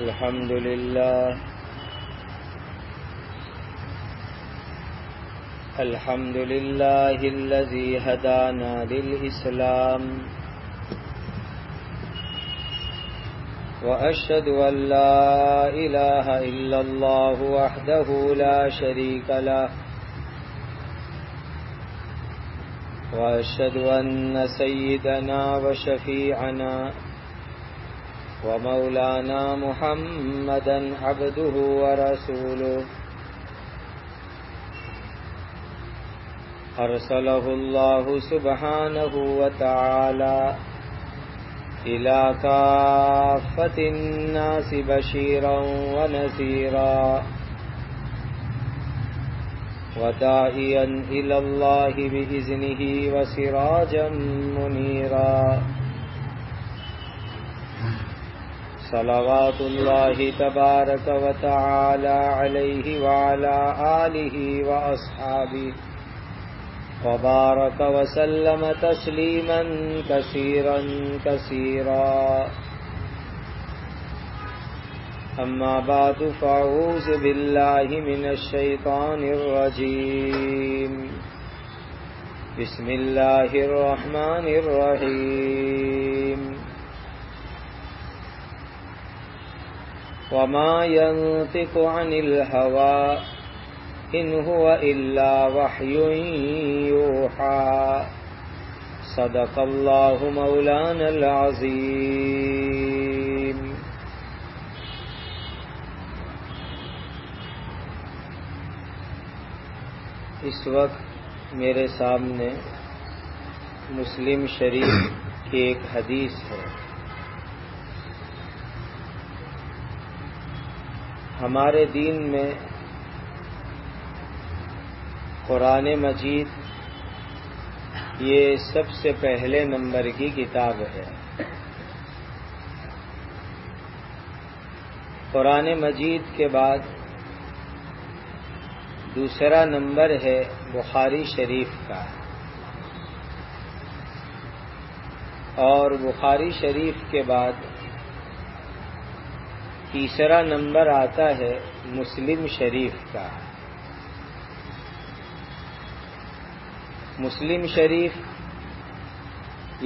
الحمد لله الذي هدانا للإسلام وأشهد أن لا إله إلا الله وحده لا شريك له وأشهد أن سيدنا وشفيعنا ومولانا محمدا عبده ورسوله أرسله الله سبحانه وتعالى إلى كافة الناس بشيرا ونذيرا وداعيا إلى الله بإذنه وسراجا منيرا صلوات الله تبارك وتعالى عليه وعلى آله وأصحابه وبارك وسلم تسليما كثيرا كثيرا أما بعد فأعوذ بالله من الشيطان الرجيم بسم الله الرحمن الرحيم وما ينطق عن الهوى إن هو إلا وحي يوحى صدق الله مولانا العظيم. اس وقت میرے سامنے مسلم شریف کی ایک حدیث ہے. ہمارے دین میں قرآن مجید یہ سب سے پہلے نمبر کی کتاب ہے. قرآن مجید کے بعد دوسرا نمبر ہے بخاری شریف کا، اور بخاری شریف کے بعد تیسرا نمبر آتا ہے مسلم شریف کا. مسلم شریف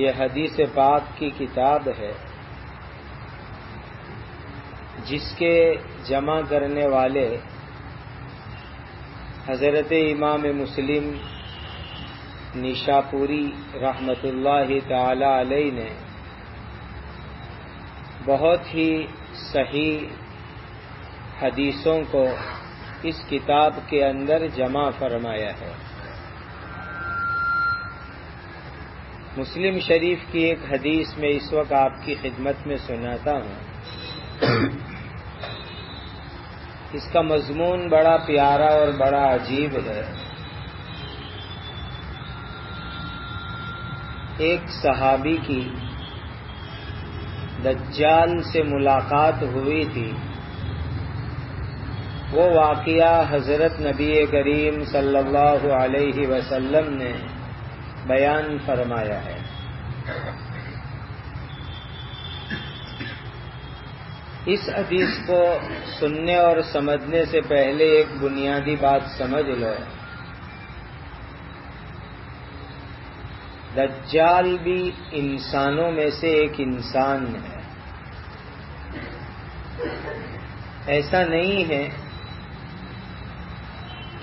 یہ حدیث پاک کی کتاب ہے جس کے جمع کرنے والے حضرت امام مسلم نیشاپوری رحمۃ اللہ تعالی علیہ نے بہت ہی صحیح حدیثوں کو اس کتاب کے اندر جمع فرمایا ہے. مسلم شریف کی ایک حدیث میں اس وقت آپ کی خدمت میں سناتا ہوں. اس کا مضمون بڑا پیارا اور بڑا عجیب ہے. ایک صحابی کی دجال سے ملاقات ہوئی تھی. وہ واقعہ حضرت نبی کریم صلی اللہ علیہ وسلم نے بیان فرمایا ہے. اس حدیث کو سننے اور سمجھنے سے پہلے ایک بنیادی بات سمجھ لو. دجال بھی انسانوں میں سے ایک انسان ہے. ایسا نہیں ہے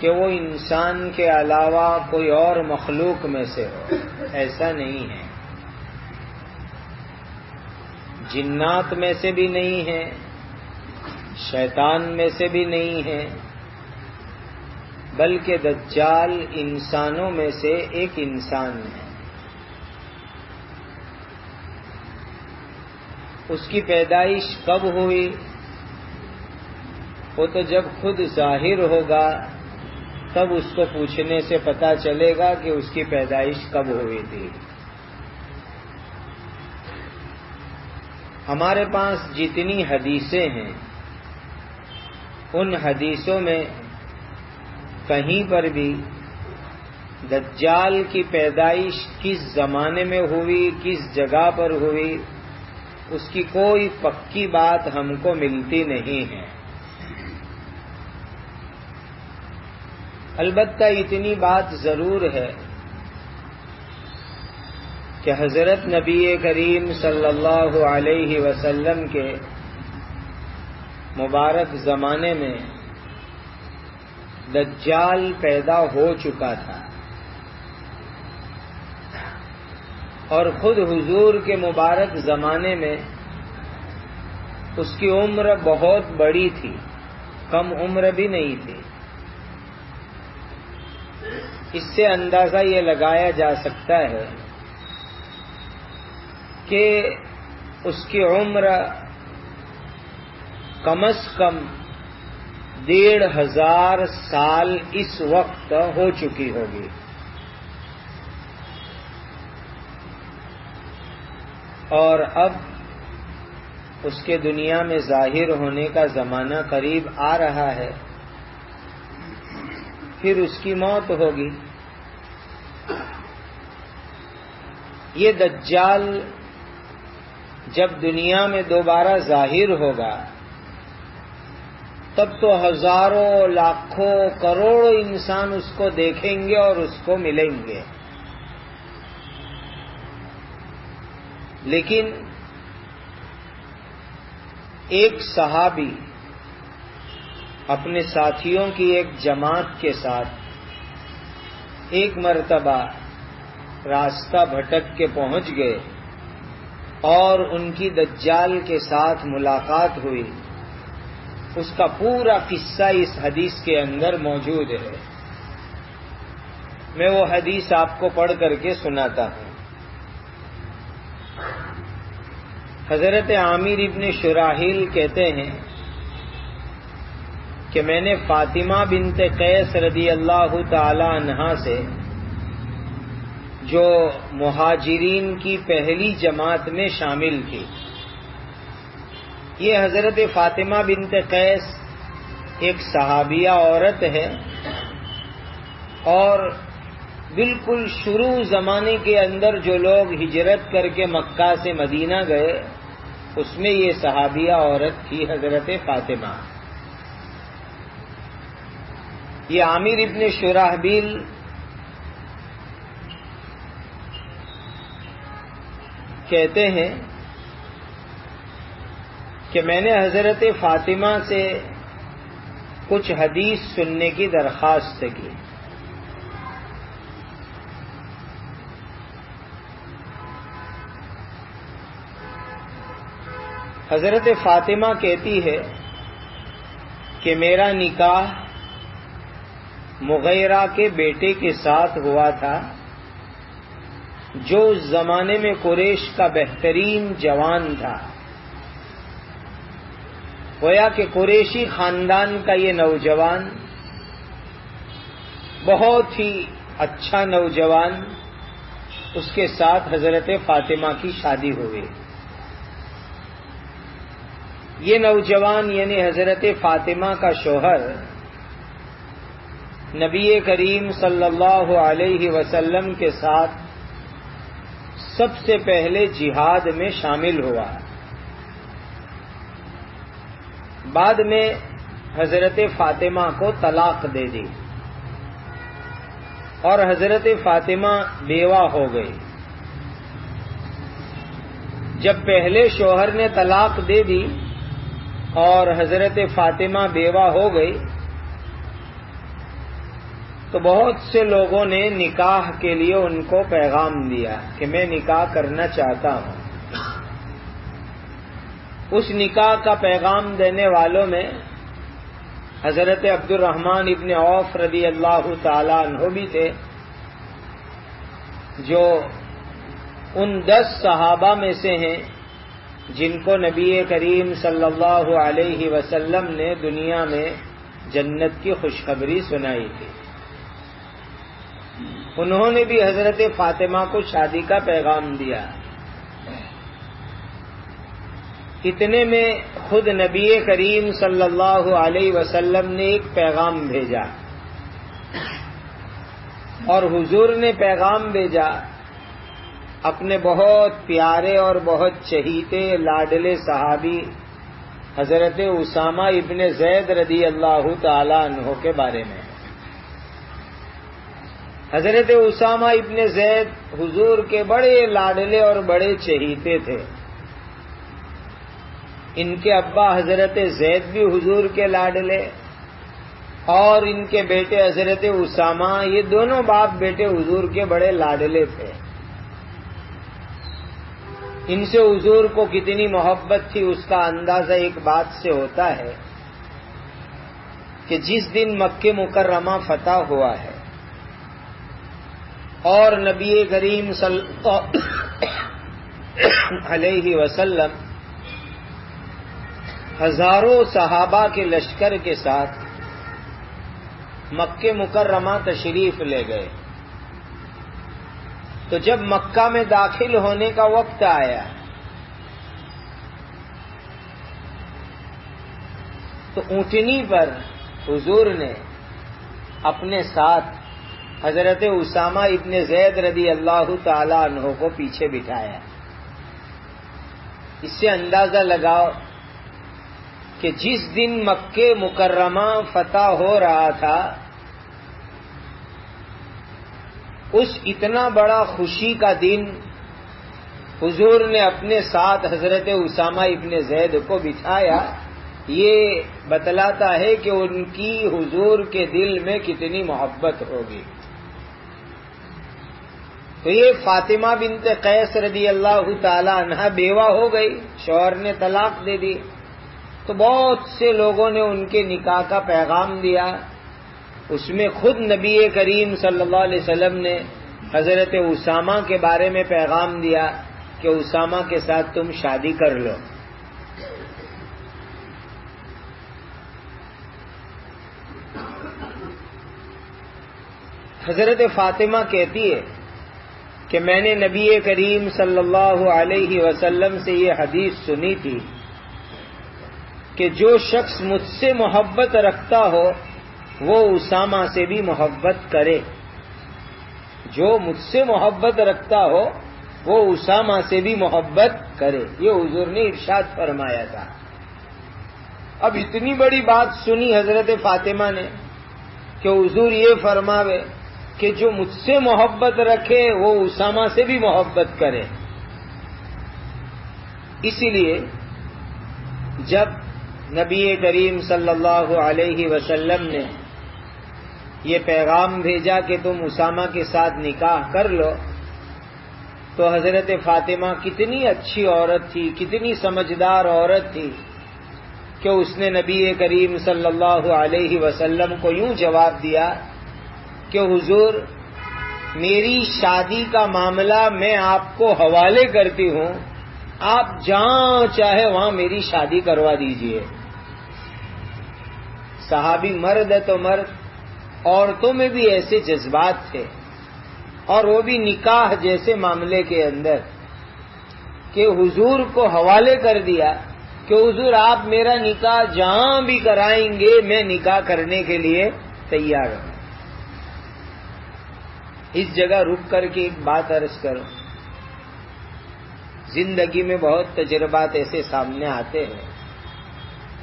کہ وہ انسان کے علاوہ کوئی اور مخلوق میں سے ہو. ایسا نہیں ہے. جنات میں سے بھی نہیں ہے، شیطان میں سے بھی نہیں ہے، بلکہ دجال انسانوں میں سے ایک انسان ہے. اس کی پیدائش کب ہوئی؟ وہ تو جب خود ظاہر ہوگا تب اس کو پوچھنے سے پتہ چلے گا کہ اس کی پیدائش کب ہوئی تھی. ہمارے پاس جتنی حدیثیں ہیں ان حدیثوں میں کہیں پر بھی دجال کی پیدائش کس زمانے میں ہوئی، کس جگہ پر ہوئی، اس کی کوئی پکی بات ہم کو ملتی نہیں ہے۔ البتہ اتنی بات ضرور ہے کہ حضرت نبی کریم صلی اللہ علیہ وسلم کے مبارک زمانے میں دجال پیدا ہو چکا تھا، اور خود حضور کے مبارک زمانے میں اس کی عمر بہت بڑی تھی، کم عمر بھی نہیں تھی۔ اس سے اندازہ یہ لگایا جا سکتا ہے کہ اس کی عمر کم از کم 1500 سال اس وقت ہو چکی ہوگی۔ اور اب اس کے دنیا میں ظاہر ہونے کا زمانہ قریب آ رہا ہے، پھر اس کی موت ہوگی۔ یہ دجال جب دنیا میں دوبارہ ظاہر ہوگا تب تو ہزاروں لاکھوں کروڑوں انسان اس کو دیکھیں گے اور اس کو ملیں گے، لیکن ایک صحابی اپنے ساتھیوں کی ایک جماعت کے ساتھ ایک مرتبہ راستہ بھٹک کے پہنچ گئے اور ان کی دجال کے ساتھ ملاقات ہوئی۔ اس کا پورا قصہ اس حدیث کے اندر موجود ہے۔ میں وہ حدیث آپ کو پڑھ کر کے سناتا ہوں۔ حضرت عامر ابن شراحیل کہتے ہیں کہ میں نے فاطمہ بنت قیس رضی اللہ تعالی عنہا سے، جو مہاجرین کی پہلی جماعت میں شامل تھی، یہ حضرت فاطمہ بنت قیس ایک صحابیہ عورت ہے، اور بالکل شروع زمانے کے اندر جو لوگ ہجرت کر کے مکہ سے مدینہ گئے اس میں یہ صحابیہ عورت تھی حضرت فاطمہ۔ یہ عامر ابن شراحبیل کہتے ہیں کہ میں نے حضرت فاطمہ سے کچھ حدیث سننے کی درخواست کی۔ حضرت فاطمہ کہتی ہے کہ میرا نکاح مغیرہ کے بیٹے کے ساتھ ہوا تھا، جو اس زمانے میں قریش کا بہترین جوان تھا۔ گویا کہ قریشی خاندان کا یہ نوجوان بہت ہی اچھا نوجوان، اس کے ساتھ حضرت فاطمہ کی شادی ہوئی۔ یہ نوجوان یعنی حضرت فاطمہ کا شوہر نبی کریم صلی اللہ علیہ وسلم کے ساتھ سب سے پہلے جہاد میں شامل ہوا، بعد میں حضرت فاطمہ کو طلاق دے دی اور حضرت فاطمہ بیوہ ہو گئی۔ جب پہلے شوہر نے طلاق دے دی اور حضرت فاطمہ بیوہ ہو گئی تو بہت سے لوگوں نے نکاح کے لیے ان کو پیغام دیا کہ میں نکاح کرنا چاہتا ہوں۔ اس نکاح کا پیغام دینے والوں میں حضرت عبد الرحمن ابن عوف رضی اللہ تعالی عنہ بھی تھے، جو ان 10 صحابہ میں سے ہیں جن کو نبی کریم صلی اللہ علیہ وسلم نے دنیا میں جنت کی خوشخبری سنائی تھی۔ انہوں نے بھی حضرت فاطمہ کو شادی کا پیغام دیا۔ اتنے میں خود نبی کریم صلی اللہ علیہ وسلم نے ایک پیغام بھیجا، اور حضور نے پیغام بھیجا اپنے بہت پیارے اور بہت چہیتے لاڈلے صحابی حضرت اسامہ ابن زید رضی اللہ تعالی عنہ کے بارے میں. حضرت اسامہ ابن زید حضور کے بڑے لاڈلے اور بڑے چہیتے تھے. ان کے ابا حضرت زید بھی حضور کے لاڈلے اور ان کے بیٹے حضرت اسامہ، یہ دونوں باپ بیٹے حضور کے بڑے لاڈلے تھے. ان سے حضور کو کتنی محبت تھی اس کا اندازہ ایک بات سے ہوتا ہے کہ جس دن مکہ مکرمہ فتح ہوا ہے اور نبی کریم صلی اللہ علیہ وسلم ہزاروں صحابہ کے لشکر کے ساتھ مکہ مکرمہ تشریف لے گئے، تو جب مکہ میں داخل ہونے کا وقت آیا تو اونٹنی پر حضور نے اپنے ساتھ حضرت اسامہ ابن زید رضی اللہ تعالی عنہ کو پیچھے بٹھایا. اس سے اندازہ لگاؤ کہ جس دن مکہ مکرمہ فتح ہو رہا تھا اس اتنا بڑا خوشی کا دن حضور نے اپنے ساتھ حضرت اسامہ ابن زید کو بٹھایا. یہ بتلاتا ہے کہ ان کی حضور کے دل میں کتنی محبت ہوگی. تو یہ فاطمہ بنت قیس رضی اللہ تعالی عنہا بیوہ ہو گئی، شوہر نے طلاق دے دی، تو بہت سے لوگوں نے ان کے نکاح کا پیغام دیا. اس میں خود نبی کریم صلی اللہ علیہ وسلم نے حضرت اسامہ کے بارے میں پیغام دیا کہ اسامہ کے ساتھ تم شادی کر لو. حضرت فاطمہ کہتی ہے کہ میں نے نبی کریم صلی اللہ علیہ وسلم سے یہ حدیث سنی تھی کہ جو شخص مجھ سے محبت رکھتا ہو وہ اسامہ سے بھی محبت کرے. جو مجھ سے محبت رکھتا ہو وہ اسامہ سے بھی محبت کرے. یہ حضور نے ارشاد فرمایا تھا. اب اتنی بڑی بات سنی حضرت فاطمہ نے کہ حضور یہ فرماوے کہ جو مجھ سے محبت رکھے وہ اسامہ سے بھی محبت کرے. اسی لیے جب نبی کریم صلی اللہ علیہ وسلم نے یہ پیغام بھیجا کہ تم اسامہ کے ساتھ نکاح کر لو تو حضرت فاطمہ کتنی اچھی عورت تھی، کتنی سمجھدار عورت تھی کہ اس نے نبی کریم صلی اللہ علیہ وسلم کو یوں جواب دیا کہ حضور میری شادی کا معاملہ میں آپ کو حوالے کرتی ہوں، آپ جہاں چاہے وہاں میری شادی کروا دیجئے. صحابی مرد ہے تو مرد، عورتوں میں بھی ایسے جذبات تھے اور وہ بھی نکاح جیسے معاملے کے اندر کہ حضور کو حوالے کر دیا کہ حضور آپ میرا نکاح جہاں بھی کرائیں گے میں نکاح کرنے کے لیے تیار ہوں. اس جگہ رک کر کے ایک بات عرض کروں. زندگی میں بہت تجربات ایسے سامنے آتے ہیں،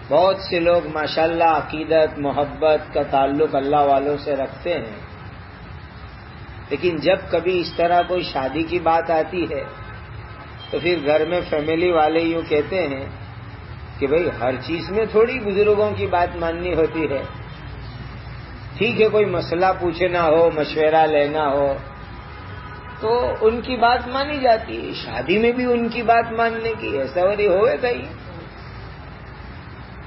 بہت سے لوگ ماشاءاللہ عقیدت محبت کا تعلق اللہ والوں سے رکھتے ہیں، لیکن جب کبھی اس طرح کوئی شادی کی بات آتی ہے تو پھر گھر میں فیملی والے یوں کہتے ہیں کہ بھئی ہر چیز میں تھوڑی بزرگوں کی بات ماننی ہوتی ہے. ٹھیک ہے کوئی مسئلہ پوچھنا ہو، مشورہ لینا ہو تو ان کی بات مانی جاتی ہے، شادی میں بھی ان کی بات ماننے کی ایسا وری ہوئے گئی.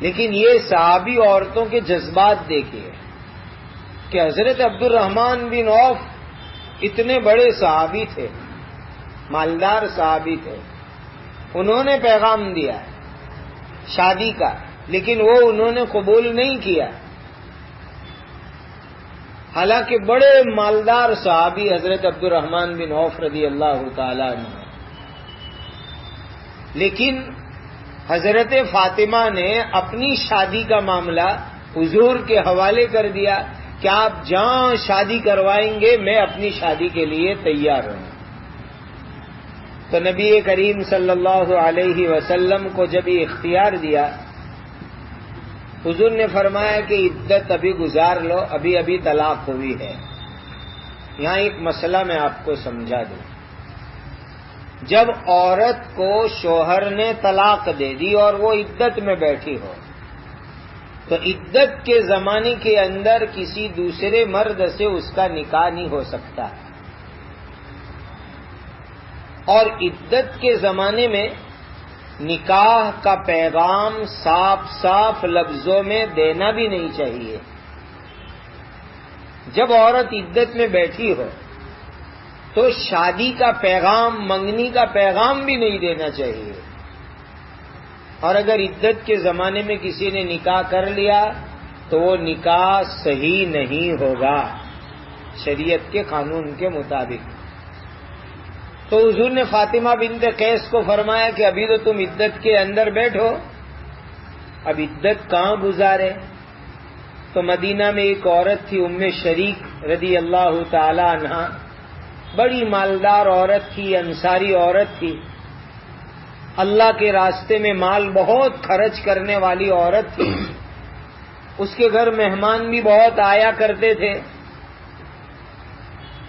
لیکن یہ صحابی عورتوں کے جذبات دیکھیے کہ حضرت عبد الرحمن بن عوف اتنے بڑے صحابی تھے، مالدار صحابی تھے، انہوں نے پیغام دیا شادی کا، لیکن وہ انہوں نے قبول نہیں کیا. حالانکہ بڑے مالدار صحابی حضرت عبد الرحمن بن عوف رضی اللہ تعالی عنہ، لیکن حضرت فاطمہ نے اپنی شادی کا معاملہ حضور کے حوالے کر دیا کہ آپ جہاں شادی کروائیں گے میں اپنی شادی کے لیے تیار ہوں. تو نبی کریم صلی اللہ علیہ وسلم کو جب یہ اختیار دیا، حضور نے فرمایا کہ عدت ابھی گزار لو، ابھی ابھی طلاق ہوئی ہے۔ یہاں ایک مسئلہ میں آپ کو سمجھا دوں۔ جب عورت کو شوہر نے طلاق دے دی اور وہ عدت میں بیٹھی ہو، تو عدت کے زمانے کے اندر کسی دوسرے مرد سے اس کا نکاح نہیں ہو سکتا، اور عدت کے زمانے میں نکاح کا پیغام صاف صاف لفظوں میں دینا بھی نہیں چاہیے۔ جب عورت عدت میں بیٹھی ہو تو شادی کا پیغام، منگنی کا پیغام بھی نہیں دینا چاہیے، اور اگر عدت کے زمانے میں کسی نے نکاح کر لیا تو وہ نکاح صحیح نہیں ہوگا شریعت کے قانون کے مطابق۔ تو حضور نے فاطمہ بنت قیس کو فرمایا کہ ابھی تو تم عدت کے اندر بیٹھو، اب عدت کہاں گزارے؟ تو مدینہ میں ایک عورت تھی، ام شریک رضی اللہ تعالی عنہا، بڑی مالدار عورت تھی، انصاری عورت تھی، اللہ کے راستے میں مال بہت خرچ کرنے والی عورت تھی۔ اس کے گھر مہمان بھی بہت آیا کرتے تھے۔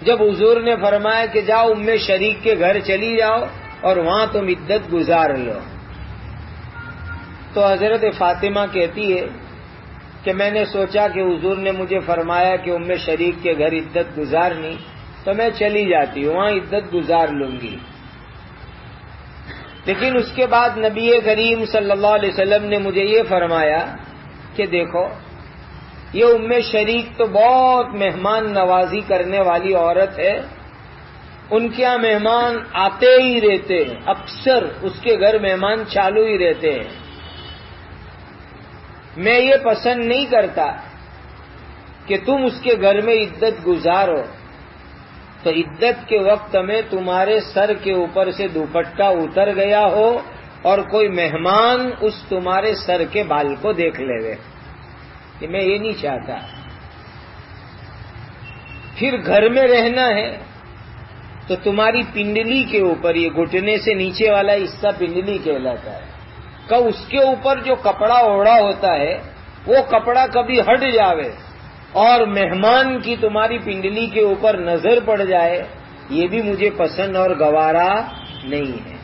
جب حضور نے فرمایا کہ جاؤ ام شریک کے گھر چلی جاؤ اور وہاں تم عدت گزار لو، تو حضرت فاطمہ کہتی ہے کہ میں نے سوچا کہ حضور نے مجھے فرمایا کہ ام شریک کے گھر عدت گزارنی، تو میں چلی جاتی ہوں، وہاں عدت گزار لوں گی۔ لیکن اس کے بعد نبی کریم صلی اللہ علیہ وسلم نے مجھے یہ فرمایا کہ دیکھو یہ ام شریک تو بہت مہمان نوازی کرنے والی عورت ہے، ان کے یہاں مہمان آتے ہی رہتے ہیں، اکثر اس کے گھر مہمان چالو ہی رہتے ہیں، میں یہ پسند نہیں کرتا کہ تم اس کے گھر میں عدت گزارو، تو عدت کے وقت میں تمہارے سر کے اوپر سے دوپٹہ اتر گیا ہو اور کوئی مہمان اس تمہارے سر کے بال کو دیکھ لے گئے، کہ میں یہ نہیں چاہتا۔ پھر گھر میں رہنا ہے تو تمہاری پنڈلی کے اوپر، یہ گھٹنے سے نیچے والا حصہ پنڈلی کہلاتا ہے، کہ اس کے اوپر جو کپڑا اوڑھا ہوتا ہے وہ کپڑا کبھی ہٹ جاوے اور مہمان کی تمہاری پنڈلی کے اوپر نظر پڑ جائے، یہ بھی مجھے پسند اور گوارا نہیں ہے۔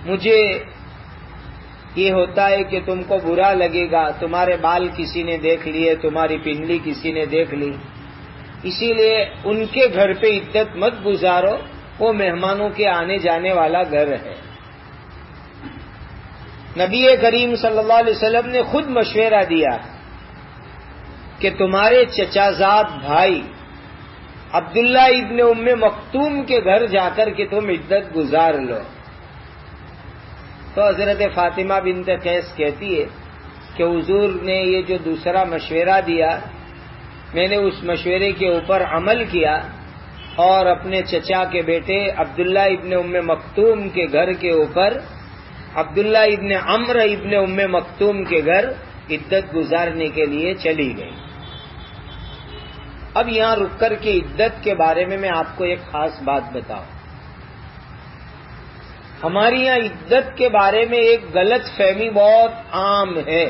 مجھے یہ ہوتا ہے کہ تم کو برا لگے گا، تمہارے بال کسی نے دیکھ لیے، تمہاری پنڈلی کسی نے دیکھ لی، اسی لیے ان کے گھر پہ عدت مت گزارو، وہ مہمانوں کے آنے جانے والا گھر ہے۔ نبی کریم صلی اللہ علیہ وسلم نے خود مشورہ دیا کہ تمہارے چچا زاد بھائی عبداللہ ابن ام مکتوم کے گھر جا کر کے تم عدت گزار لو۔ تو حضرت فاطمہ بنت قیس کہتی ہے کہ حضور نے یہ جو دوسرا مشورہ دیا، میں نے اس مشورے کے اوپر عمل کیا اور اپنے چچا کے بیٹے عبداللہ ابن ام مکتوم کے گھر کے اوپر، عبداللہ ابن عمرو ابن ام مکتوم کے گھر عدت گزارنے کے لیے چلی گئی۔ اب یہاں رک کر کے عدت کے بارے میں آپ کو ایک خاص بات بتاؤں۔ ہماری یہاں عدت کے بارے میں ایک غلط فہمی بہت عام ہے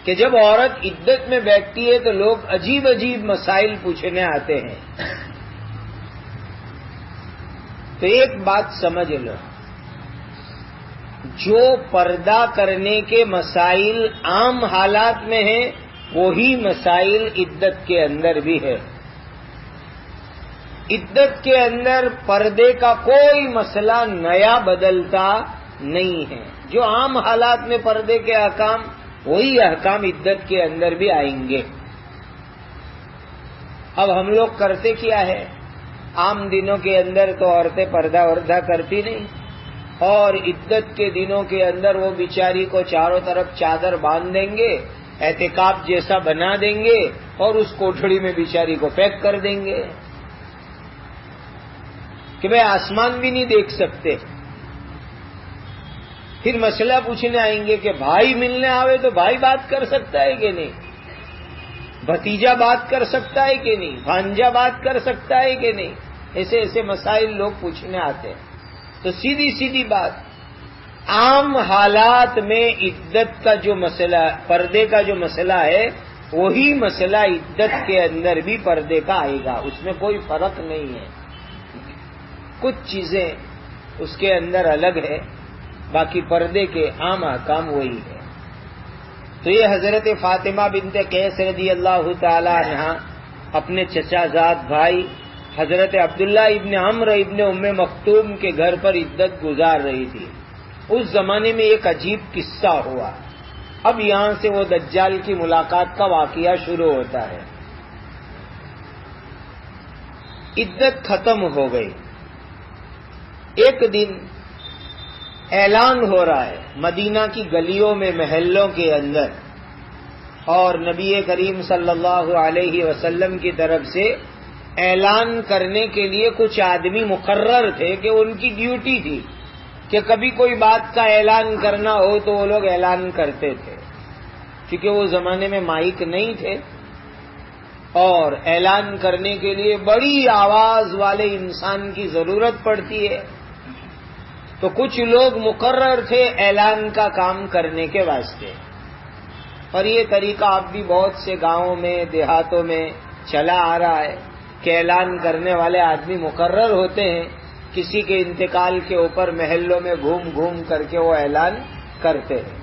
کہ جب عورت عدت میں بیٹھتی ہے تو لوگ عجیب عجیب مسائل پوچھنے آتے ہیں۔ تو ایک بات سمجھ لو، جو پردہ کرنے کے مسائل عام حالات میں ہیں وہی مسائل عدت کے اندر بھی ہے۔ عدت کے اندر پردے کا کوئی مسئلہ نیا بدلتا نہیں ہے، جو عام حالات میں پردے کے احکام وہی احکام عدت کے اندر بھی آئیں گے۔ اب ہم لوگ کرتے کیا ہے، عام دنوں کے اندر تو عورتیں پردہ وردہ کرتی نہیں، اور عدت کے دنوں کے اندر وہ بیچاری کو چاروں طرف چادر باندھ دیں گے، اعتکاف جیسا بنا دیں گے اور اس کوٹھڑی میں بیچاری کو پیک کر دیں گے کہ بھئی آسمان بھی نہیں دیکھ سکتے۔ پھر مسئلہ پوچھنے آئیں گے کہ بھائی ملنے آوے تو بھائی بات کر سکتا ہے کہ نہیں، بھتیجا بات کر سکتا ہے کہ نہیں، بھانجا بات کر سکتا ہے کہ نہیں، ایسے ایسے مسائل لوگ پوچھنے آتے ہیں. تو سیدھی سیدھی بات، عام حالات میں عدت کا جو مسئلہ، پردے کا جو مسئلہ ہے، وہی مسئلہ عدت کے اندر بھی پردے کا آئے گا، اس میں کوئی فرق نہیں ہے. کچھ چیزیں اس کے اندر الگ ہے، باقی پردے کے عام احکام وہی ہے. تو یہ حضرت فاطمہ بنت قیس رضی اللہ تعالی عنہا اپنے چچا زاد بھائی حضرت عبداللہ ابن عمرو ابن ام مکتوم کے گھر پر عدت گزار رہی تھی. اس زمانے میں ایک عجیب قصہ ہوا. اب یہاں سے وہ دجال کی ملاقات کا واقعہ شروع ہوتا ہے. عدت ختم ہو گئی. ایک دن اعلان ہو رہا ہے مدینہ کی گلیوں میں، محلوں کے اندر، اور نبی کریم صلی اللہ علیہ وسلم کی طرف سے اعلان کرنے کے لیے کچھ آدمی مقرر تھے کہ ان کی ڈیوٹی تھی کہ کبھی کوئی بات کا اعلان کرنا ہو تو وہ لوگ اعلان کرتے تھے، کیونکہ وہ زمانے میں مائک نہیں تھے اور اعلان کرنے کے لیے بڑی آواز والے انسان کی ضرورت پڑتی ہے. تو کچھ لوگ مقرر تھے اعلان کا کام کرنے کے واسطے، اور یہ طریقہ اب بھی بہت سے گاؤں میں، دیہاتوں میں چلا آ رہا ہے کہ اعلان کرنے والے آدمی مقرر ہوتے ہیں، کسی کے انتقال کے اوپر محلوں میں گھوم گھوم کر کے وہ اعلان کرتے ہیں.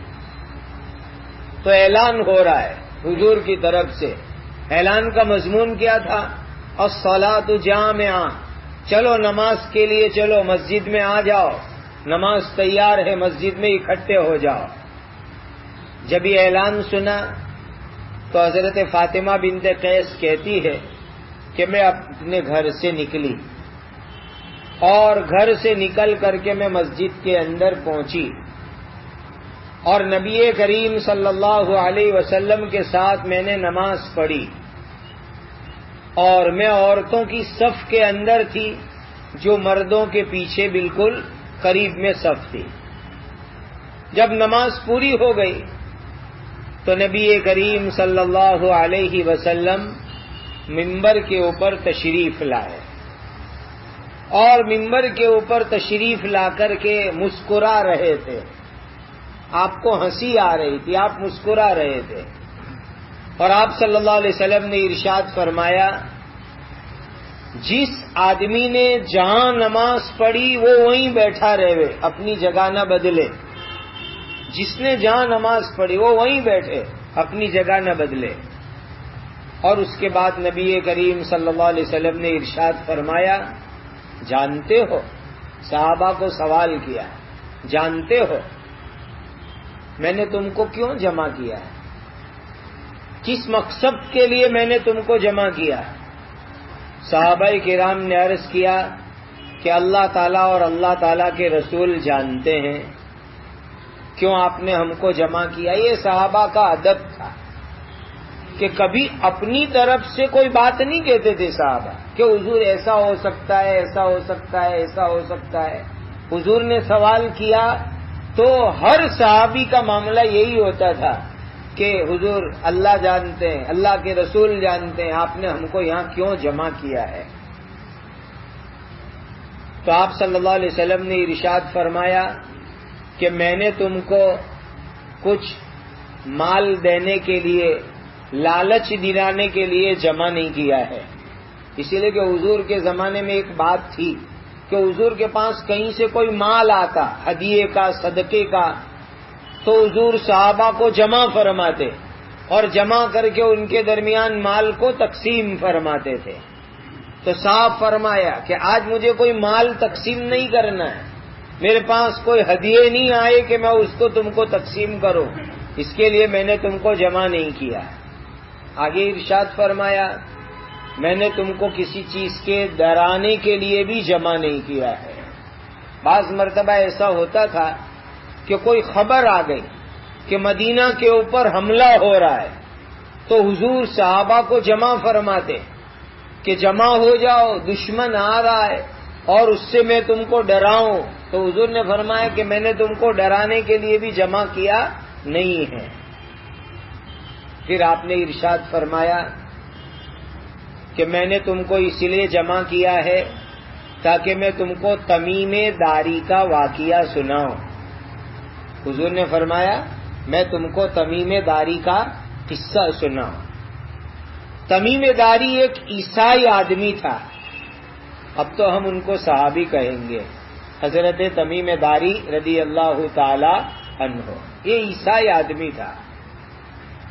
تو اعلان ہو رہا ہے حضور کی طرف سے. اعلان کا مضمون کیا تھا؟ الصلاۃ جامعہ، چلو نماز کے لیے چلو، مسجد میں آ جاؤ، نماز تیار ہے، مسجد میں اکٹھے ہو جاؤ. جب یہ اعلان سنا تو حضرت فاطمہ بنت قیس کہتی ہے کہ میں اپنے گھر سے نکلی اور گھر سے نکل کر کے میں مسجد کے اندر پہنچی اور نبی کریم صلی اللہ علیہ وسلم کے ساتھ میں نے نماز پڑھی، اور میں عورتوں کی صف کے اندر تھی جو مردوں کے پیچھے بالکل قریب میں صف تھی. جب نماز پوری ہو گئی تو نبی کریم صلی اللہ علیہ وسلم منبر کے اوپر تشریف لائے، اور منبر کے اوپر تشریف لا کر کے مسکرا رہے تھے. آپ کو ہنسی آ رہی تھی، آپ مسکرا رہے تھے، اور آپ صلی اللہ علیہ وسلم نے ارشاد فرمایا، جس آدمی نے جہاں نماز پڑھی وہ وہیں بیٹھا رہے، اپنی جگہ نہ بدلے. جس نے جہاں نماز پڑھی وہ وہیں بیٹھے، اپنی جگہ نہ بدلے. اور اس کے بعد نبی کریم صلی اللہ علیہ وسلم نے ارشاد فرمایا، جانتے ہو، صحابہ کو سوال کیا، جانتے ہو میں نے تم کو کیوں جمع کیا ہے؟ کس مقصد کے لیے میں نے تم کو جمع کیا؟ صحابہ کرام نے عرض کیا کہ اللہ تعالیٰ اور اللہ تعالیٰ کے رسول جانتے ہیں کیوں آپ نے ہم کو جمع کیا. یہ صحابہ کا ادب تھا کہ کبھی اپنی طرف سے کوئی بات نہیں کہتے تھے صحابہ کہ حضور ایسا ہو سکتا ہے، ایسا ہو سکتا ہے، ایسا ہو سکتا ہے. حضور نے سوال کیا تو ہر صحابی کا معاملہ یہی ہوتا تھا کہ حضور اللہ جانتے ہیں، اللہ کے رسول جانتے ہیں، آپ نے ہم کو یہاں کیوں جمع کیا ہے. تو آپ صلی اللہ علیہ وسلم نے ارشاد فرمایا کہ میں نے تم کو کچھ مال دینے کے لیے، لالچ دلانے کے لیے جمع نہیں کیا ہے. اسی لیے کہ حضور کے زمانے میں ایک بات تھی کہ حضور کے پاس کہیں سے کوئی مال آتا، ہدیے کا، صدقے کا، تو حضور صحابہ کو جمع فرماتے اور جمع کر کے ان کے درمیان مال کو تقسیم فرماتے تھے. تو صاحب فرمایا کہ آج مجھے کوئی مال تقسیم نہیں کرنا ہے، میرے پاس کوئی ہدیے نہیں آئے کہ میں اس کو تم کو تقسیم کروں، اس کے لیے میں نے تم کو جمع نہیں کیا. آگے ارشاد فرمایا میں نے تم کو کسی چیز کے ڈرانے کے لیے بھی جمع نہیں کیا ہے. بعض مرتبہ ایسا ہوتا تھا کہ کوئی خبر آ گئی کہ مدینہ کے اوپر حملہ ہو رہا ہے تو حضور صحابہ کو جمع فرماتے کہ جمع ہو جاؤ، دشمن آ رہا ہے اور اس سے میں تم کو ڈراؤں. تو حضور نے فرمایا کہ میں نے تم کو ڈرانے کے لیے بھی جمع کیا نہیں ہے. پھر آپ نے ارشاد فرمایا کہ میں نے تم کو اس لیے جمع کیا ہے تاکہ میں تم کو تمیم داری کا واقعہ سناؤں. حضور نے فرمایا میں تم کو تمیم داری کا قصہ سناؤں. تمیم داری ایک عیسائی آدمی تھا، اب تو ہم ان کو صحابی کہیں گے، حضرت تمیم داری رضی اللہ تعالی عنہ. یہ عیسائی آدمی تھا.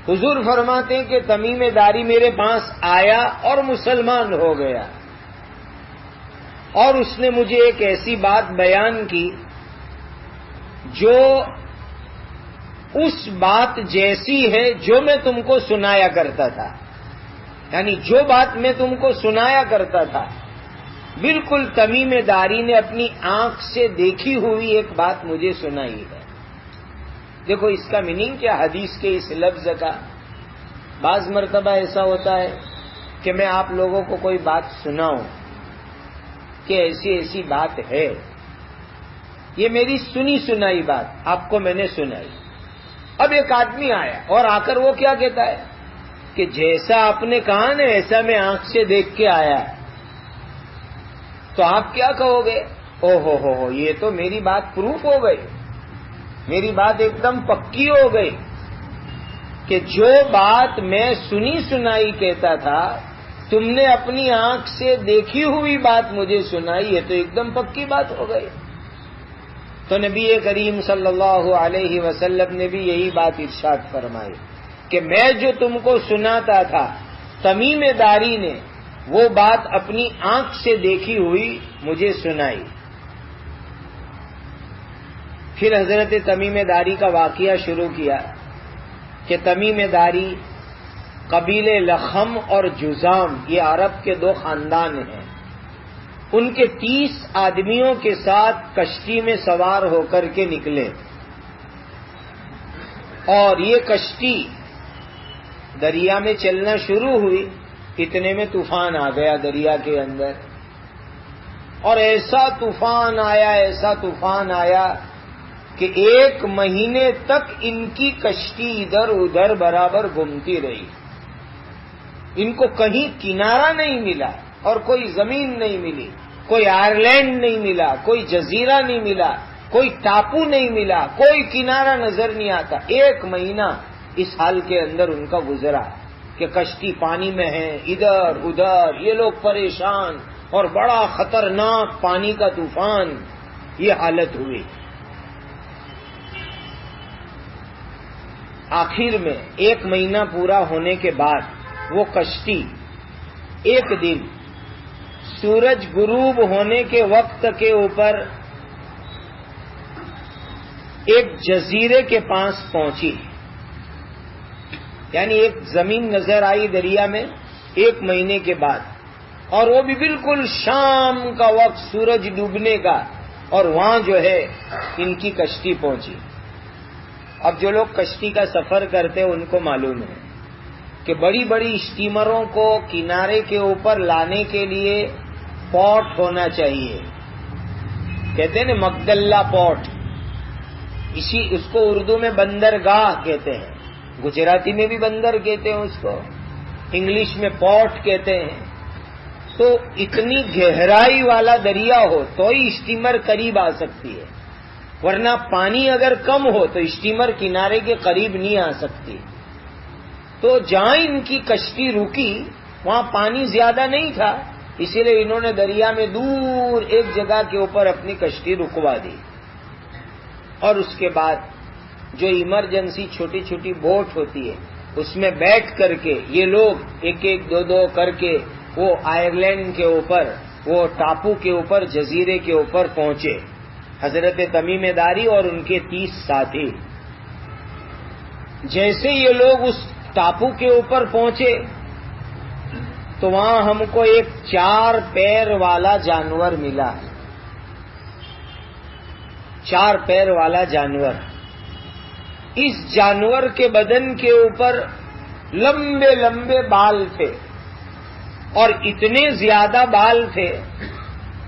حضور فرماتے ہیں کہ تمیم داری میرے پاس آیا اور مسلمان ہو گیا، اور اس نے مجھے ایک ایسی بات بیان کی جو اس بات جیسی ہے جو میں تم کو سنایا کرتا تھا. یعنی جو بات میں تم کو سنایا کرتا تھا بالکل تمیم داری نے اپنی آنکھ سے دیکھی ہوئی ایک بات مجھے سنائی ہے. دیکھو اس کا میننگ کیا حدیث کے اس لفظ کا. بعض مرتبہ ایسا ہوتا ہے کہ میں آپ لوگوں کو کوئی بات سناؤں کہ ایسی ایسی بات ہے، یہ میری سنی سنائی بات آپ کو میں نے سنائی. اب ایک آدمی آیا اور آ کر وہ کیا کہتا ہے کہ جیسا آپ نے کہا نا ایسا میں آنکھ سے دیکھ کے آیا، تو آپ کیا کہو گے؟ او ہو یہ تو میری بات پروف ہو گئی، میری بات ایک دم پکی ہو گئی کہ جو بات میں سنی سنائی کہتا تھا تم نے اپنی آنکھ سے دیکھی ہوئی بات مجھے سنائی ہے، تو ایک دم پکی بات ہو گئی. تو نبی کریم صلی اللہ علیہ وسلم نے بھی یہی بات ارشاد فرمائی کہ میں جو تم کو سناتا تھا تمیم داری نے وہ بات اپنی آنکھ سے دیکھی ہوئی مجھے سنائی. پھر حضرت تمیم داری کا واقعہ شروع کیا کہ تمیم داری قبیلے لخم اور جزام، یہ عرب کے دو خاندان ہیں، ان کے 30 آدمیوں کے ساتھ کشتی میں سوار ہو کر کے نکلے، اور یہ کشتی دریا میں چلنا شروع ہوئی. اتنے میں طوفان آ گیا دریا کے اندر، اور ایسا طوفان آیا کہ 1 مہینے تک ان کی کشتی ادھر ادھر برابر گھومتی رہی. ان کو کہیں کنارہ نہیں ملا اور کوئی زمین نہیں ملی، کوئی آئرلینڈ نہیں ملا، کوئی جزیرہ نہیں ملا، کوئی ٹاپو نہیں ملا، کوئی کنارہ نظر نہیں آتا. 1 مہینہ اس حال کے اندر ان کا گزرا کہ کشتی پانی میں ہے، ادھر ادھر یہ لوگ پریشان، اور بڑا خطرناک پانی کا طوفان. یہ حالت ہوئی. آخر میں 1 مہینہ پورا ہونے کے بعد وہ کشتی ایک دن سورج غروب ہونے کے وقت کے اوپر ایک جزیرے کے پاس پہنچی. یعنی ایک زمین نظر آئی دریا میں 1 مہینے کے بعد، اور وہ بھی بالکل شام کا وقت سورج ڈوبنے کا، اور وہاں جو ہے ان کی کشتی پہنچی. اب جو لوگ کشتی کا سفر کرتے ہیں ان کو معلوم ہے کہ بڑی بڑی اسٹیمروں کو کنارے کے اوپر لانے کے لیے پورٹ ہونا چاہیے. کہتے ہیں نا مگدلہ پورٹ، اس کو اردو میں بندرگاہ کہتے ہیں، گجراتی میں بھی بندر کہتے ہیں اس کو، انگلش میں پورٹ کہتے ہیں. تو اتنی گہرائی والا دریا ہو تو ہی اسٹیمر قریب آ سکتی ہے، ورنہ پانی اگر کم ہو تو اسٹیمر کنارے کے قریب نہیں آ سکتی. تو جہاں ان کی کشتی رکی وہاں پانی زیادہ نہیں تھا، اسی لیے انہوں نے دریا میں دور ایک جگہ کے اوپر اپنی کشتی رکوا دی. اور اس کے بعد جو ایمرجنسی چھوٹی چھوٹی بوٹ ہوتی ہے اس میں بیٹھ کر کے یہ لوگ ایک ایک دو کر کے وہ آئرلینڈ کے اوپر، وہ ٹاپو کے اوپر، جزیرے کے اوپر پہنچے. حضرت تمیم داری اور ان کے 30 ساتھی. جیسے یہ لوگ اس ٹاپو کے اوپر پہنچے تو وہاں ہم کو ایک 4 پیر والا جانور ملا. 4 پیر والا جانور. اس جانور کے بدن کے اوپر لمبے لمبے بال تھے، اور اتنے زیادہ بال تھے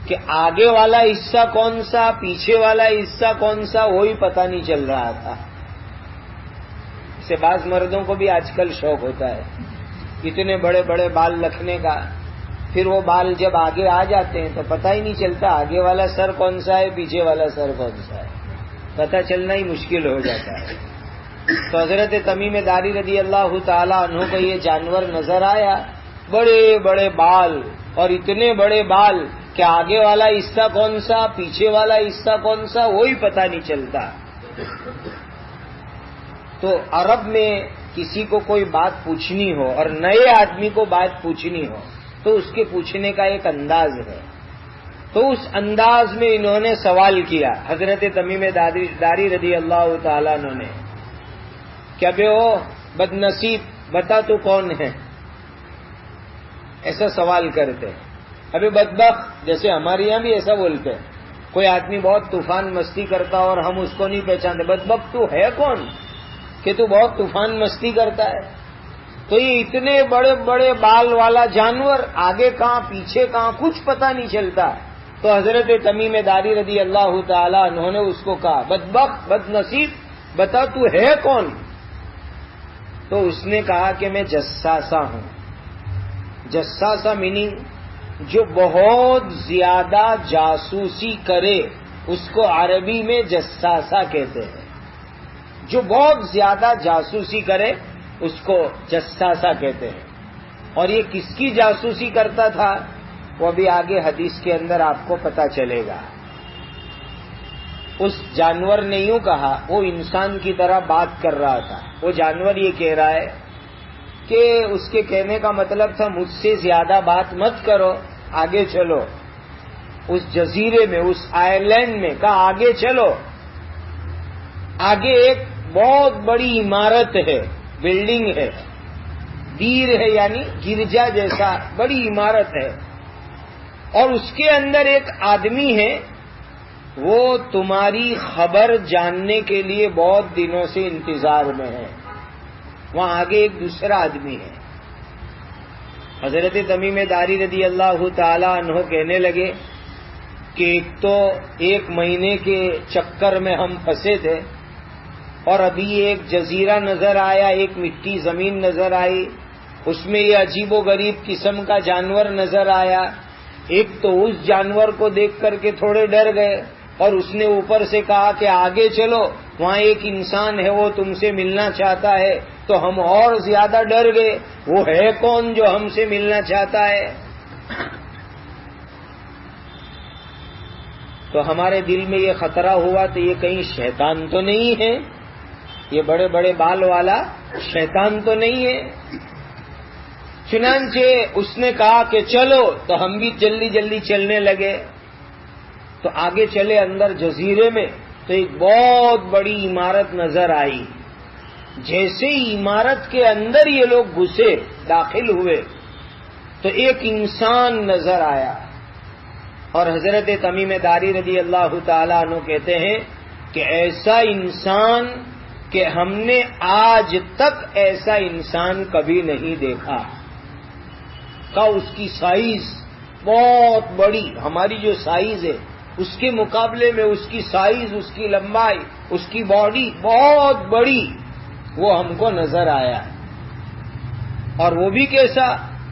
کہ آگے والا حصہ کون سا پیچھے والا حصہ کون سا وہی پتہ نہیں چل رہا تھا. اس سے بعض مردوں کو بھی آج کل شوق ہوتا ہے اتنے بڑے بڑے بال رکھنے کا. پھر وہ بال جب آگے آ جاتے ہیں تو پتہ ہی نہیں چلتا آگے والا سر کون سا ہے پیچھے والا سر کون سا ہے, پتہ چلنا ہی مشکل ہو جاتا ہے. تو حضرت تمیم داری رضی اللہ تعالی عنہ کو یہ جانور نظر آیا, بڑے بڑے بال اور اتنے بڑے بال کہ آگے والا حصہ کون سا پیچھے والا حصہ کون سا وہی پتہ نہیں چلتا. تو عرب میں کسی کو کوئی بات پوچھنی ہو اور نئے آدمی کو بات پوچھنی ہو تو اس کے پوچھنے کا ایک انداز ہے. تو اس انداز میں انہوں نے سوال کیا حضرت تمیم داری رضی اللہ تعالیٰ عنہ نے کہ ابے او بد نصیب بتا تو کون ہے, ایسا سوال کرتے. ابھی بدبخت جیسے ہمارے یہاں بھی ایسا بولتے ہیں, کوئی آدمی بہت طوفان مستی کرتا اور ہم اس کو نہیں پہچانتے, بدبخت تو ہے کون کہ تو بہت طوفان مستی کرتا ہے. تو یہ اتنے بڑے بڑے بال والا جانور آگے کہاں پیچھے کہاں کچھ پتہ نہیں چلتا. تو حضرت تمیم داری رضی اللہ تعالی انہوں نے اس کو کہا بدبخت بد نصیب بتا تو ہے کون. تو اس نے کہا کہ میں جساسا ہوں. جساسا میننگ جو بہت زیادہ جاسوسی کرے اس کو عربی میں جساسا کہتے ہیں. جو بہت زیادہ جاسوسی کرے اس کو جساسا کہتے ہیں. اور یہ کس کی جاسوسی کرتا تھا وہ بھی آگے حدیث کے اندر آپ کو پتا چلے گا. اس جانور نے یوں کہا, وہ انسان کی طرح بات کر رہا تھا. وہ جانور یہ کہہ رہا ہے کہ اس کے کہنے کا مطلب تھا مجھ سے زیادہ بات مت کرو, آگے چلو. اس جزیرے میں اس آئلینڈ میں کہا آگے چلو. آگے ایک بہت بڑی عمارت ہے, بلڈنگ ہے, دیر ہے یعنی گرجا جیسا بڑی عمارت ہے, اور اس کے اندر ایک آدمی ہے, وہ تمہاری خبر جاننے کے لیے بہت دنوں سے انتظار میں ہے. وہاں آگے ایک دوسرا آدمی ہے. حضرت تمیم داری رضی اللہ تعالی عنہ کہنے لگے کہ ایک تو 1 مہینے کے چکر میں ہم پھنسے تھے اور ابھی ایک جزیرہ نظر آیا, ایک مٹی زمین نظر آئی, اس میں یہ عجیب و غریب قسم کا جانور نظر آیا. ایک تو اس جانور کو دیکھ کر کے تھوڑے ڈر گئے اور اس نے اوپر سے کہا کہ آگے چلو, وہاں ایک انسان ہے وہ تم سے ملنا چاہتا ہے. تو ہم اور زیادہ ڈر گئے, وہ ہے کون جو ہم سے ملنا چاہتا ہے. تو ہمارے دل میں یہ خطرہ ہوا تو یہ کہیں شیطان تو نہیں ہے, یہ بڑے بڑے بال والا شیطان تو نہیں ہے. چنانچہ اس نے کہا کہ چلو, تو ہم بھی جلدی جلدی چلنے لگے. تو آگے چلے اندر جزیرے میں تو ایک بہت بڑی عمارت نظر آئی. جیسے ہی عمارت کے اندر یہ لوگ گھسے داخل ہوئے تو ایک انسان نظر آیا. اور حضرت تمیم داری رضی اللہ تعالی عنہ کہتے ہیں کہ ایسا انسان کہ ہم نے آج تک ایسا انسان کبھی نہیں دیکھا. کا اس کی سائز بہت بڑی, ہماری جو سائز ہے اس کے مقابلے میں اس کی سائز, اس کی لمبائی, اس کی باڈی بہت بڑی, وہ ہم کو نظر آیا. اور وہ بھی کیسا,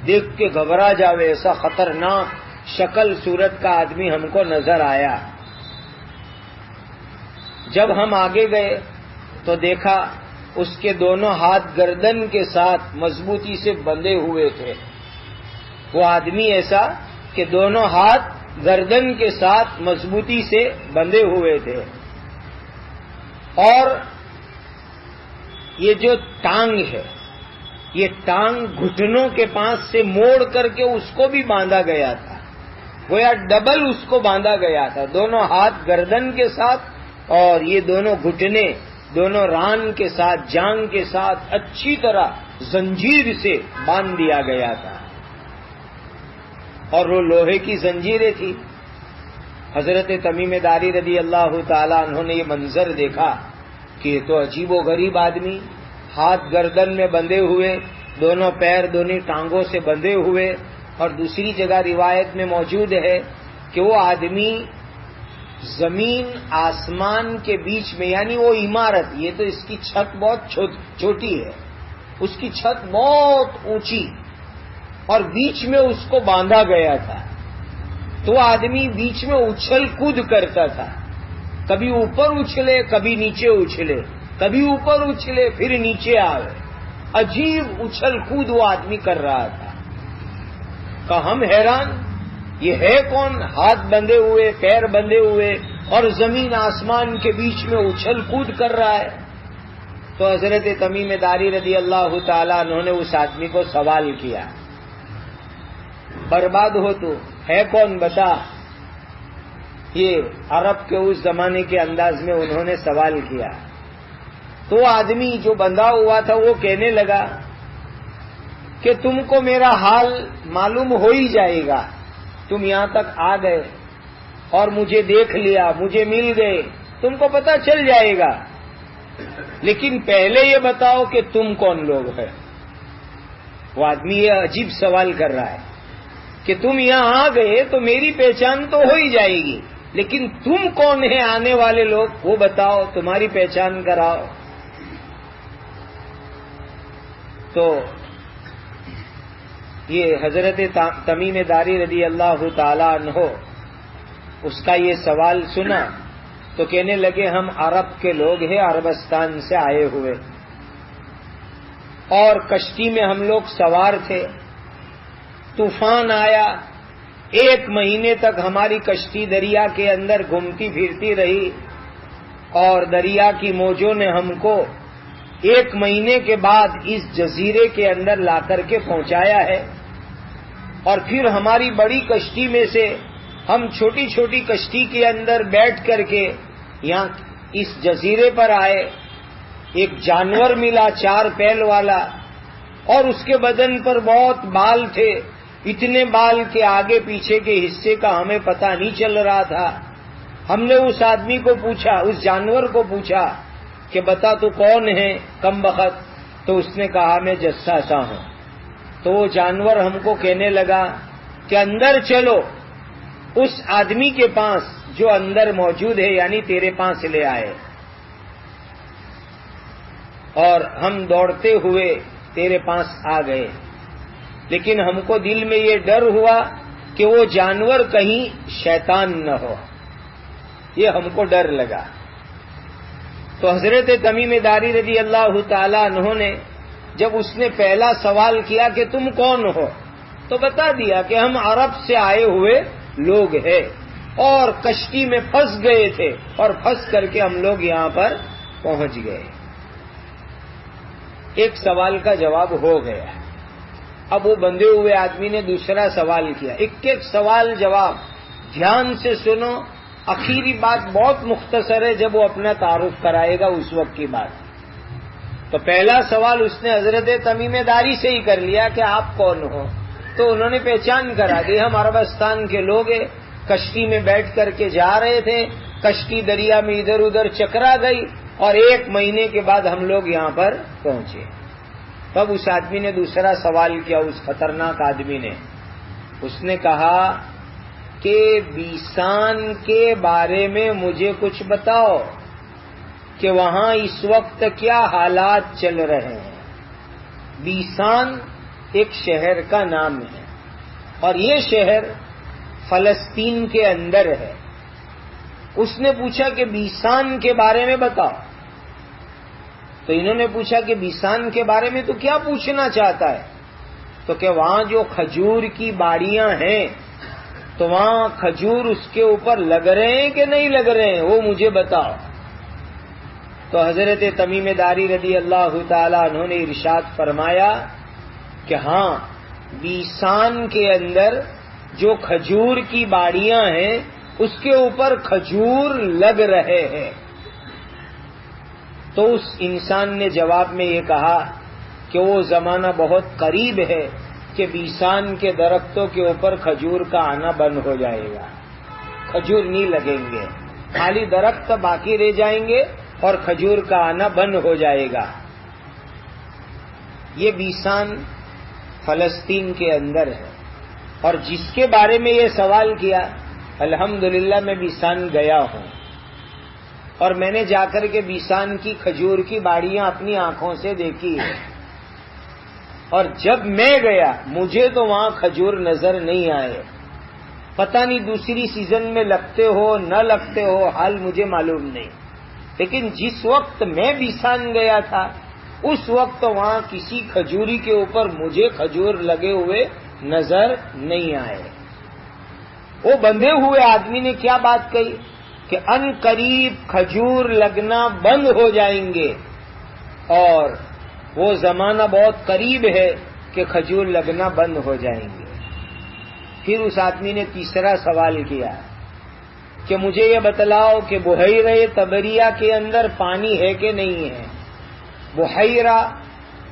دیکھ کے گھبرا جاوے ایسا خطرناک شکل صورت کا آدمی ہم کو نظر آیا. جب ہم آگے گئے تو دیکھا اس کے دونوں ہاتھ گردن کے ساتھ مضبوطی سے بندھے ہوئے تھے. وہ آدمی ایسا کہ دونوں ہاتھ گردن کے ساتھ مضبوطی سے بندھے ہوئے تھے, اور یہ جو ٹانگ ہے یہ ٹانگ گھٹنوں کے پاس سے موڑ کر کے اس کو بھی باندھا گیا تھا, گویا ڈبل اس کو باندھا گیا تھا. دونوں ہاتھ گردن کے ساتھ اور یہ دونوں گھٹنے دونوں ران کے ساتھ, جانگ کے ساتھ اچھی طرح زنجیر سے باندھ دیا گیا تھا, اور وہ لوہے کی زنجیریں تھی. حضرت تمیم داری رضی اللہ تعالی عنہ نے یہ منظر دیکھا کہ یہ تو عجیب و غریب آدمی, ہاتھ گردن میں بندھے ہوئے, دونوں پیر دونوں ٹانگوں سے بندھے ہوئے. اور دوسری جگہ روایت میں موجود ہے کہ وہ آدمی زمین آسمان کے بیچ میں، یعنی وہ عمارت، یہ تو اس کی چھت بہت چھوٹی ہے، اس کی چھت بہت اونچی اور بیچ میں اس کو باندھا گیا تھا، تو آدمی بیچ میں اچھل کود کرتا تھا، کبھی اوپر اچھلے کبھی نیچے اچھلے، کبھی اوپر اچھلے پھر نیچے آئے، عجیب اچھل کود وہ آدمی کر رہا تھا۔ کہ ہم حیران، یہ ہے کون؟ ہاتھ بندھے ہوئے، پیر بندھے ہوئے اور زمین آسمان کے بیچ میں اچھل کود کر رہا ہے۔ تو حضرت تمیم داری رضی اللہ تعالیٰ عنہ نے اس آدمی کو سوال کیا، برباد ہو تو ہے کون بتا؟ یہ عرب کے اس زمانے کے انداز میں انہوں نے سوال کیا۔ تو آدمی جو بندھا ہوا تھا وہ کہنے لگا کہ تم کو میرا حال معلوم ہو ہی جائے گا، تم یہاں تک آ گئے اور مجھے دیکھ لیا، مجھے مل گئے، تم کو پتہ چل جائے گا، لیکن پہلے یہ بتاؤ کہ تم کون لوگ ہیں۔ وہ آدمی یہ عجیب سوال کر رہا ہے کہ تم یہاں آ گئے تو میری پہچان تو ہو ہی جائے گی، لیکن تم کون ہیں آنے والے لوگ وہ بتاؤ، تمہاری پہچان کراؤ۔ تو یہ حضرت تمیم داری رضی اللہ تعالی عنہ اس کا یہ سوال سنا تو کہنے لگے ہم عرب کے لوگ ہیں، عربستان سے آئے ہوئے، اور کشتی میں ہم لوگ سوار تھے، طوفان آیا، 1 مہینے تک ہماری کشتی دریا کے اندر گھومتی پھرتی رہی، اور دریا کی موجوں نے ہم کو 1 مہینے کے بعد اس جزیرے کے اندر لا کر کے پہنچایا ہے، اور پھر ہماری بڑی کشتی میں سے ہم چھوٹی چھوٹی کشتی کے اندر بیٹھ کر کے یہاں اس جزیرے پر آئے۔ ایک جانور ملا 4 پیر والا، اور اس کے بدن پر بہت بال تھے، اتنے بال کے آگے پیچھے کے حصے کا ہمیں پتہ نہیں چل رہا تھا۔ ہم نے اس آدمی کو پوچھا، اس جانور کو پوچھا کہ بتا تو کون ہے کم بخت؟ تو اس نے کہا میں جساسا ہوں۔ تو وہ جانور ہم کو کہنے لگا کہ اندر چلو، اس آدمی کے پاس جو اندر موجود ہے، یعنی تیرے پاس لے آئے، اور ہم دوڑتے ہوئے تیرے پاس آ گئے، لیکن ہم کو دل میں یہ ڈر ہوا کہ وہ جانور کہیں شیطان نہ ہو، یہ ہم کو ڈر لگا۔ تو حضرت تمیم داری رضی اللہ تعالی عنہ نے جب اس نے پہلا سوال کیا کہ تم کون ہو، تو بتا دیا کہ ہم عرب سے آئے ہوئے لوگ ہیں اور کشتی میں پھنس گئے تھے، اور پھنس کر کے ہم لوگ یہاں پر پہنچ گئے۔ ایک سوال کا جواب ہو گیا۔ اب وہ بندھے ہوئے آدمی نے دوسرا سوال کیا، ایک سوال جواب دھیان سے سنو، آخری بات بہت مختصر ہے، جب وہ اپنا تعارف کرائے گا اس وقت کی بات۔ تو پہلا سوال اس نے حضرت تمیم داری سے ہی کر لیا کہ آپ کون ہو؟ تو انہوں نے پہچان کرا دی، ہم عربستان کے لوگ ہیں، کشتی میں بیٹھ کر کے جا رہے تھے، کشتی دریا میں ادھر ادھر چکرا گئی، اور 1 مہینے کے بعد ہم لوگ یہاں پر پہنچے۔ تب اس آدمی نے دوسرا سوال کیا، اس خطرناک آدمی نے، اس نے کہا کہ بیسان کے بارے میں مجھے کچھ بتاؤ کہ وہاں اس وقت کیا حالات چل رہے ہیں۔ بیسان ایک شہر کا نام ہے، اور یہ شہر فلسطین کے اندر ہے۔ اس نے پوچھا کہ بیسان کے بارے میں بتاؤ۔ تو انہوں نے پوچھا کہ بیسان کے بارے میں تو کیا پوچھنا چاہتا ہے؟ تو کہ وہاں جو کھجور کی باڑیاں ہیں تو وہاں کھجور اس کے اوپر لگ رہے ہیں کہ نہیں لگ رہے ہیں، وہ مجھے بتاؤ۔ تو حضرت تمیم داری رضی اللہ تعالی عنہ نے ارشاد فرمایا کہ ہاں، بیسان کے اندر جو کھجور کی باڑیاں ہیں اس کے اوپر کھجور لگ رہے ہیں۔ تو اس انسان نے جواب میں یہ کہا کہ وہ زمانہ بہت قریب ہے کہ بیسان کے درختوں کے اوپر کھجور کا آنا بند ہو جائے گا، کھجور نہیں لگیں گے، خالی درخت باقی رہ جائیں گے اور کھجور کا آنا بند ہو جائے گا۔ یہ بیسان فلسطین کے اندر ہے، اور جس کے بارے میں یہ سوال کیا الحمدللہ میں بیسان گیا ہوں اور میں نے جا کر کے بیسان کی کھجور کی باڑیاں اپنی آنکھوں سے دیکھی ہے، اور جب میں گیا مجھے تو وہاں کھجور نظر نہیں آئے. پتہ نہیں دوسری سیزن میں لگتے ہو نہ لگتے ہو، حال مجھے معلوم نہیں، لیکن جس وقت میں بیسان گیا تھا اس وقت وہاں کسی کھجوری کے اوپر مجھے کھجور لگے ہوئے نظر نہیں آئے. وہ بندھے ہوئے آدمی نے کیا بات کہی کہ ان قریب کھجور لگنا بند ہو جائیں گے، اور وہ زمانہ بہت قریب ہے کہ کھجور لگنا بند ہو جائیں گے. پھر اس آدمی نے تیسرا سوال کیا کہ مجھے یہ بتلاؤ کہ بحیرہ طبریہ کے اندر پانی ہے کہ نہیں ہے. بحیرہ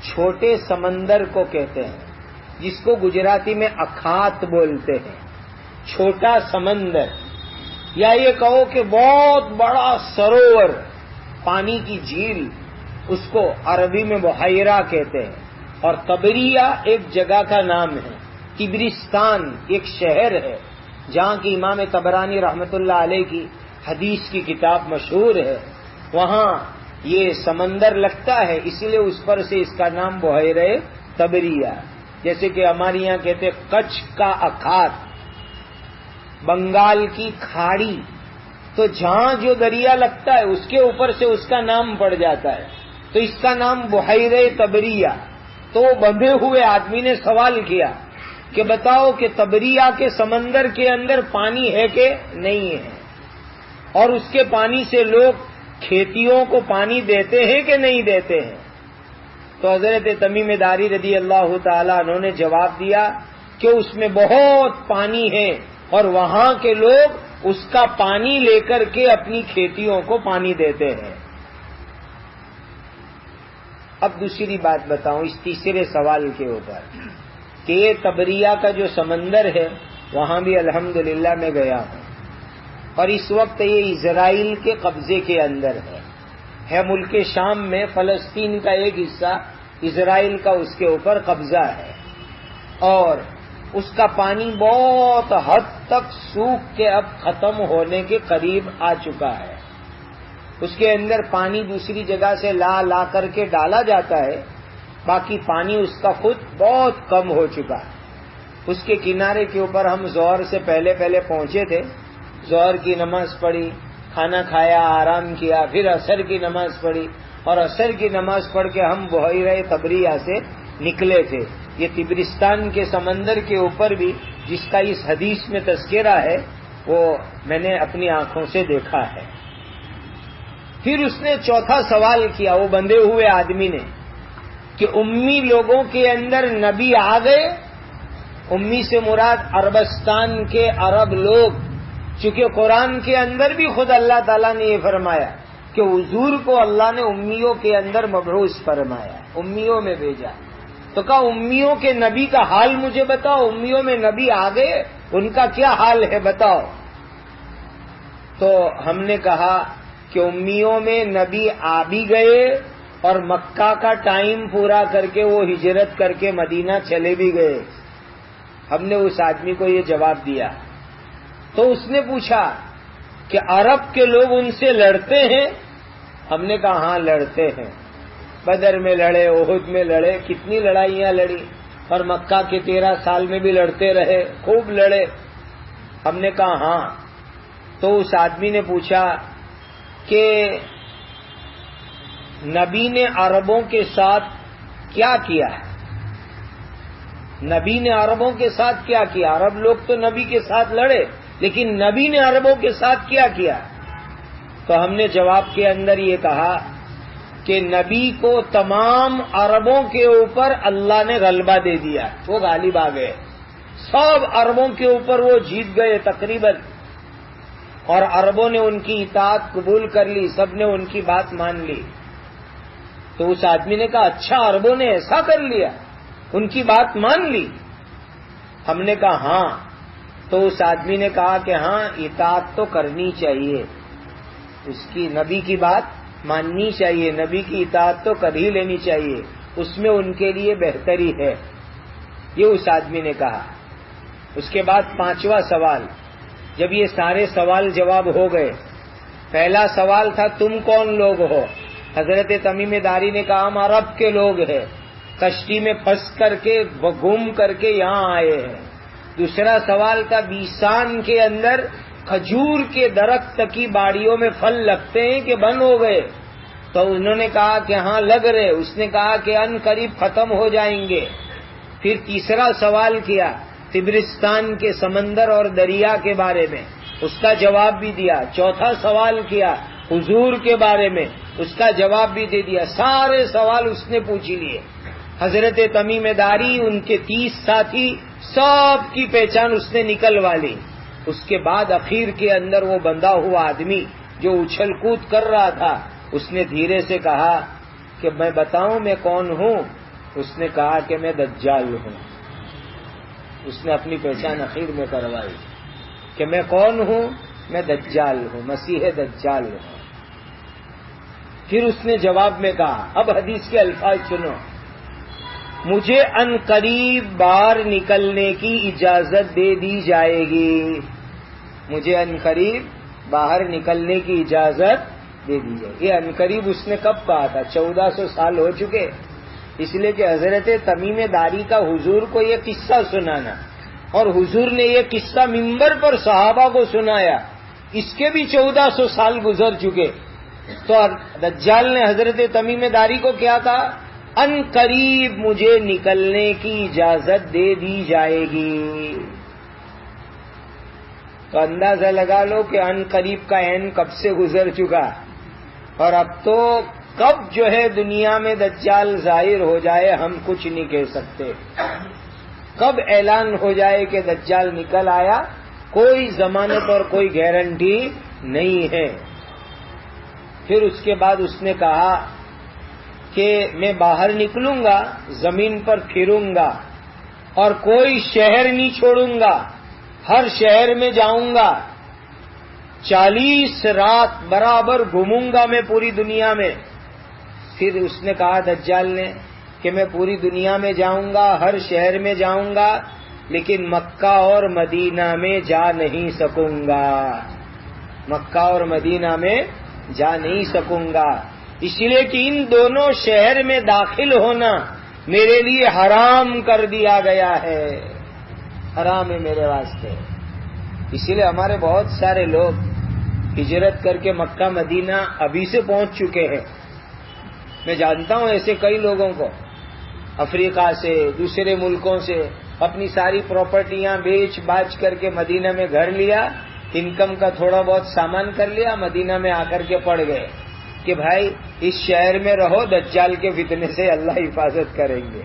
چھوٹے سمندر کو کہتے ہیں، جس کو گجراتی میں اکھات بولتے ہیں، چھوٹا سمندر، یا یہ کہو کہ بہت بڑا سروور، پانی کی جھیل، اس کو عربی میں بحیرہ کہتے ہیں. اور طبریہ ایک جگہ کا نام ہے. طبرستان ایک شہر ہے جہاں کی امام طبرانی رحمۃ اللہ علیہ کی حدیث کی کتاب مشہور ہے. وہاں یہ سمندر لگتا ہے، اسی لیے اس پر سے اس کا نام بحیرہ طبریہ. جیسے کہ ہمارے یہاں کہتے کچھ کا اکھات، بنگال کی کھاڑی، تو جہاں جو دریا لگتا ہے اس کے اوپر سے اس کا نام پڑ جاتا ہے، تو اس کا نام بحیرہ طبریہ. تو بندھے ہوئے آدمی نے سوال کیا کہ بتاؤ کہ طبریہ کے سمندر کے اندر پانی ہے کہ نہیں ہے، اور اس کے پانی سے لوگ کھیتیوں کو پانی دیتے ہیں کہ نہیں دیتے ہیں. تو حضرت تمیم داری رضی اللہ تعالی عنہ نے جواب دیا کہ اس میں بہت پانی ہے اور وہاں کے لوگ اس کا پانی لے کر کے اپنی کھیتیوں کو پانی دیتے ہیں. اب دوسری بات بتاؤں اس تیسرے سوال کے اوپر کہ یہ طبریہ کا جو سمندر ہے وہاں بھی الحمدللہ میں گیا ہوں، اور اس وقت یہ اسرائیل کے قبضے کے اندر ہے ملک شام میں. فلسطین کا ایک حصہ اسرائیل کا اس کے اوپر قبضہ ہے، اور اس کا پانی بہت حد تک سوکھ کے اب ختم ہونے کے قریب آ چکا ہے. اس کے اندر پانی دوسری جگہ سے لا کر کے ڈالا جاتا ہے، باقی پانی اس کا خود بہت کم ہو چکا ہے. اس کے کنارے کے اوپر ہم ظہر سے پہلے پہنچے تھے، ظہر کی نماز پڑھی، کھانا کھایا، آرام کیا، پھر عصر کی نماز پڑھی، اور عصر کی نماز پڑھ کے ہم بحیرہ طبریہ سے نکلے تھے. یہ طبرستان کے سمندر کے اوپر بھی جس کا اس حدیث میں تذکرہ ہے وہ میں نے اپنی آنکھوں سے دیکھا ہے. پھر اس نے چوتھا سوال کیا وہ بندھے ہوئے آدمی نے کہ امی لوگوں کے اندر نبی آ گئے. امی سے مراد عربستان کے عرب لوگ، چونکہ قرآن کے اندر بھی خود اللہ تعالیٰ نے یہ فرمایا کہ حضور کو اللہ نے امیوں کے اندر مبعوث فرمایا، امیوں میں بھیجا. تو کہا امیوں کے نبی کا حال مجھے بتاؤ، امیوں میں نبی آ گئے ان کا کیا حال ہے بتاؤ. تو ہم نے کہا کہ امیوں میں نبی آ بھی گئے اور مکہ کا ٹائم پورا کر کے وہ ہجرت کر کے مدینہ چلے بھی گئے. ہم نے اس آدمی کو یہ جواب دیا. تو اس نے پوچھا کہ عرب کے لوگ ان سے لڑتے ہیں؟ ہم نے کہا ہاں لڑتے ہیں. بدر میں لڑے، احد میں لڑے، کتنی لڑائیاں لڑی، اور مکہ کے 13 سال میں بھی لڑتے رہے، خوب لڑے. ہم نے کہا ہاں. تو اس آدمی نے پوچھا کہ نبی نے عربوں کے ساتھ کیا کیا ہے؟ نبی نے عربوں کے ساتھ کیا کیا؟ عرب لوگ تو نبی کے ساتھ لڑے، لیکن نبی نے عربوں کے ساتھ کیا کیا؟ تو ہم نے جواب کے اندر یہ کہا کہ نبی کو تمام عربوں کے اوپر اللہ نے غلبہ دے دیا، وہ غالب آ گئے، سب عربوں کے اوپر وہ جیت گئے تقریباً، اور عربوں نے ان کی اطاعت قبول کر لی، سب نے ان کی بات مان لی. تو اس آدمی نے کہا اچھا عربوں نے ایسا کر لیا، ان کی بات مان لی؟ ہم نے کہا ہاں. تو اس آدمی نے کہا کہ ہاں اطاعت تو کرنی چاہیے، اس کی نبی کی بات ماننی چاہیے، نبی کی اطاعت تو کر ہی لینی چاہیے، اس میں ان کے لیے بہتری ہے. یہ اس آدمی نے کہا. اس کے بعد 5واں سوال جب یہ سارے سوال جواب ہو گئے، پہلا سوال تھا تم کون لوگ ہو؟ حضرت تمیم داری نے کہا ہم عرب کے لوگ ہیں، کشتی میں پھنس کر کے گم کر کے یہاں آئے ہیں۔ دوسرا سوال تھا بیسان کے اندر کھجور کے درخت کی باڑیوں میں پھل لگتے ہیں کہ بند ہو گئے؟ تو انہوں نے کہا کہ ہاں لگ رہے۔ اس نے کہا کہ ان قریب ختم ہو جائیں گے۔ پھر تیسرا سوال کیا طبرستان کے سمندر اور دریا کے بارے میں، اس کا جواب بھی دیا۔ چوتھا سوال کیا حضور کے بارے میں، اس کا جواب بھی دے دیا۔ سارے سوال اس نے پوچھ لیے۔ حضرت تمیم داری، ان کے 30 ساتھی، سب کی پہچان اس نے نکلوا لی۔ اس کے بعد اخیر کے اندر وہ بندھا ہوا آدمی جو اچھل کود کر رہا تھا، اس نے دھیرے سے کہا کہ میں بتاؤں میں کون ہوں؟ اس نے کہا کہ میں دجال ہوں۔ اس نے اپنی پہچان اخیر میں کروائی کہ میں کون ہوں؟ میں دجال ہوں، مسیح دجال ہوں۔ پھر اس نے جواب میں کہا، اب حدیث کے الفاظ سنو، مجھے ان قریب باہر نکلنے کی اجازت دے دی جائے گی، مجھے ان قریب باہر نکلنے کی اجازت دے دی جائے گی۔ یہ ان قریب اس نے کب کہا تھا؟ 1400 سال ہو چکے، اس لیے کہ حضرت تمیم داری کا حضور کو یہ قصہ سنانا، اور حضور نے یہ قصہ منبر پر صحابہ کو سنایا، اس کے بھی 1400 سال گزر چکے۔ تو دجال نے حضرت تمیم داری کو کیا کہا؟ ان قریب مجھے نکلنے کی اجازت دے دی جائے گی۔ تو اندازہ لگا لو کہ ان قریب کا عین کب سے گزر چکا، اور اب تو کب جو ہے دنیا میں دجال ظاہر ہو جائے ہم کچھ نہیں کہہ سکتے، کب اعلان ہو جائے کہ دجال نکل آیا کوئی ضمانت اور کوئی گارنٹی نہیں ہے۔ پھر اس کے بعد اس نے کہا کہ میں باہر نکلوں گا، زمین پر پھروں گا اور کوئی شہر نہیں چھوڑوں گا، ہر شہر میں جاؤں گا، 40 رات برابر گھوموں گا میں پوری دنیا میں۔ پھر اس نے کہا دجال نے کہ میں پوری دنیا میں جاؤں گا، ہر شہر میں جاؤں گا، لیکن مکہ اور مدینہ میں جا نہیں سکوں گا، مکہ اور مدینہ میں جا نہیں سکوں گا، اس لیے کہ ان دونوں شہر میں داخل ہونا میرے لیے حرام کر دیا گیا ہے، حرام ہے میرے واسطے۔ اسی لیے ہمارے بہت سارے لوگ ہجرت کر کے مکہ مدینہ ابھی سے پہنچ چکے ہیں۔ میں جانتا ہوں ایسے کئی لوگوں کو، افریقہ سے، دوسرے ملکوں سے اپنی ساری پراپرٹیاں بیچ باچ کر کے مدینہ میں گھر لیا، انکم کا تھوڑا بہت سامان کر لیا، مدینہ میں آ کر کے پڑ گئے کہ بھائی اس شہر میں رہو، دجال کے فتنے سے اللہ حفاظت کریں گے۔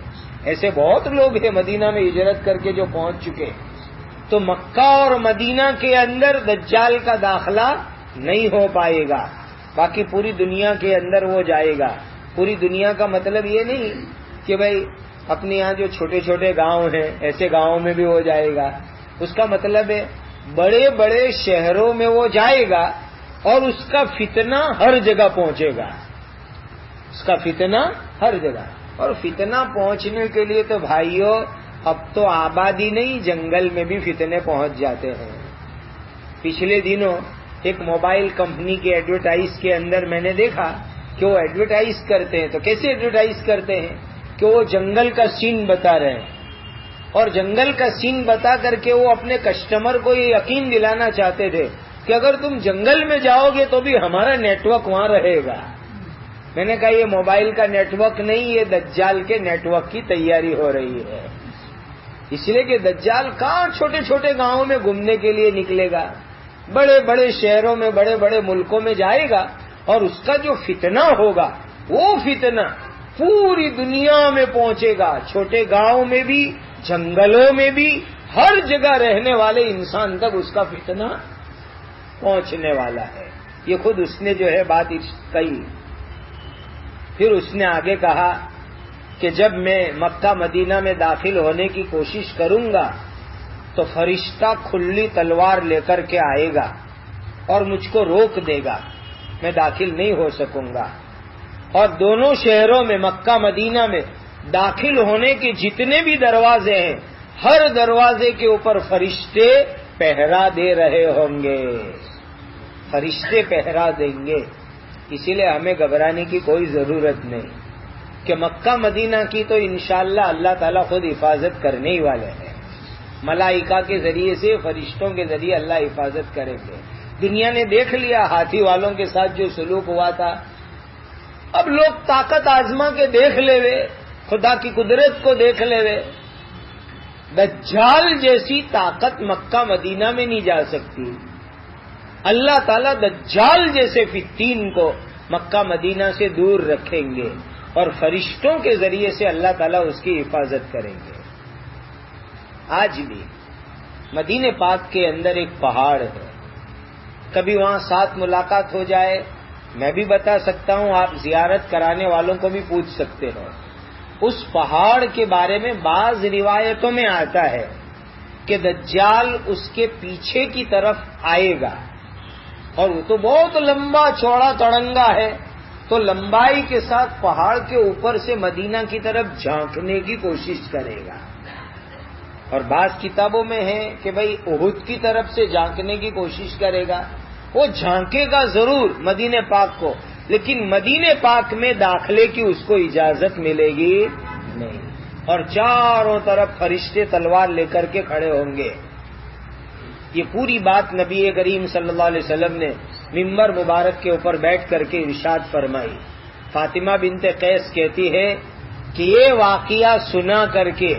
ایسے بہت لوگ ہیں مدینہ میں ہجرت کر کے جو پہنچ چکے۔ تو مکہ اور مدینہ کے اندر دجال کا داخلہ نہیں ہو پائے گا، باقی پوری دنیا کے اندر وہ جائے گا۔ پوری دنیا کا مطلب یہ نہیں کہ بھائی اپنے یہاں جو چھوٹے چھوٹے گاؤں ہیں ایسے گاؤں میں بھی ہو جائے گا، اس کا مطلب ہے بڑے بڑے شہروں میں وہ جائے گا اور اس کا فتنہ ہر جگہ پہنچے گا، اس کا فتنہ ہر جگہ۔ اور فتنہ پہنچنے کے لیے تو بھائیوں اب تو آبادی نہیں، جنگل میں بھی فتنے پہنچ جاتے ہیں۔ پچھلے دنوں ایک موبائل کمپنی کے ایڈورٹائز کے اندر میں نے دیکھا کہ وہ ایڈورٹائز کرتے ہیں، تو کیسے ایڈورٹائز کرتے ہیں کہ وہ جنگل کا سین بتا رہے ہیں، اور جنگل کا سین بتا کر کے وہ اپنے کسٹمر کو یہ یقین دلانا چاہتے تھے کہ اگر تم جنگل میں جاؤ گے تو بھی ہمارا نیٹ ورک وہاں رہے گا۔ میں نے کہا یہ موبائل کا نیٹ ورک نہیں، یہ دجال کے نیٹ ورک کی تیاری ہو رہی ہے، اس لیے کہ دجال کہاں چھوٹے چھوٹے گاؤں میں گھومنے کے لیے نکلے گا، بڑے بڑے شہروں میں بڑے بڑے ملکوں میں جائے گا، اور اس کا جو فتنہ ہوگا وہ فتنہ پوری دنیا میں پہنچے گا، چھوٹے گاؤں میں بھی، جنگلوں میں بھی، ہر جگہ رہنے والے انسان تک اس کا فتنہ پہنچنے والا ہے۔ یہ خود اس نے جو ہے بات کہی۔ پھر اس نے آگے کہا کہ جب میں مکہ مدینہ میں داخل ہونے کی کوشش کروں گا تو فرشتہ کھلی تلوار لے کر کے آئے گا اور مجھ کو روک دے گا، میں داخل نہیں ہو سکوں گا، اور دونوں شہروں میں مکہ مدینہ میں داخل ہونے کے جتنے بھی دروازے ہیں ہر دروازے کے اوپر فرشتے پہرا دے رہے ہوں گے، فرشتے پہرا دیں گے. اسی لیے ہمیں گھبرانے کی کوئی ضرورت نہیں کہ مکہ مدینہ کی تو انشاءاللہ اللہ تعالیٰ خود حفاظت کرنے ہی والے ہیں. ملائکہ کے ذریعے سے، فرشتوں کے ذریعے اللہ حفاظت کریں گے. دنیا نے دیکھ لیا ہاتھی والوں کے ساتھ جو سلوک ہوا تھا. اب لوگ طاقت آزما کے دیکھ لے وے، خدا کی قدرت کو دیکھ لے وے. دجال جیسی طاقت مکہ مدینہ میں نہیں جا سکتی. اللہ تعالیٰ دجال جیسے فتین کو مکہ مدینہ سے دور رکھیں گے اور فرشتوں کے ذریعے سے اللہ تعالیٰ اس کی حفاظت کریں گے. آج بھی مدینہ پاک کے اندر ایک پہاڑ ہے، کبھی وہاں ساتھ ملاقات ہو جائے میں بھی بتا سکتا ہوں، آپ زیارت کرانے والوں کو بھی پوچھ سکتے ہو. اس پہاڑ کے بارے میں بعض روایتوں میں آتا ہے کہ دجال اس کے پیچھے کی طرف آئے گا، اور وہ تو بہت لمبا چوڑا تڑنگا ہے، تو لمبائی کے ساتھ پہاڑ کے اوپر سے مدینہ کی طرف جھانکنے کی کوشش کرے گا. اور بعض کتابوں میں ہے کہ بھئی احد کی طرف سے جھانکنے کی کوشش کرے گا. وہ جھانکے گا ضرور مدینہ پاک کو، لیکن مدینہ پاک میں داخلے کی اس کو اجازت ملے گی نہیں. اور چاروں طرف فرشتے تلوار لے کر کے کھڑے ہوں گے. یہ پوری بات نبی کریم صلی اللہ علیہ وسلم نے ممبر مبارک کے اوپر بیٹھ کر کے ارشاد فرمائی. فاطمہ بنت قیس کہتی ہے کہ یہ واقعہ سنا کر کے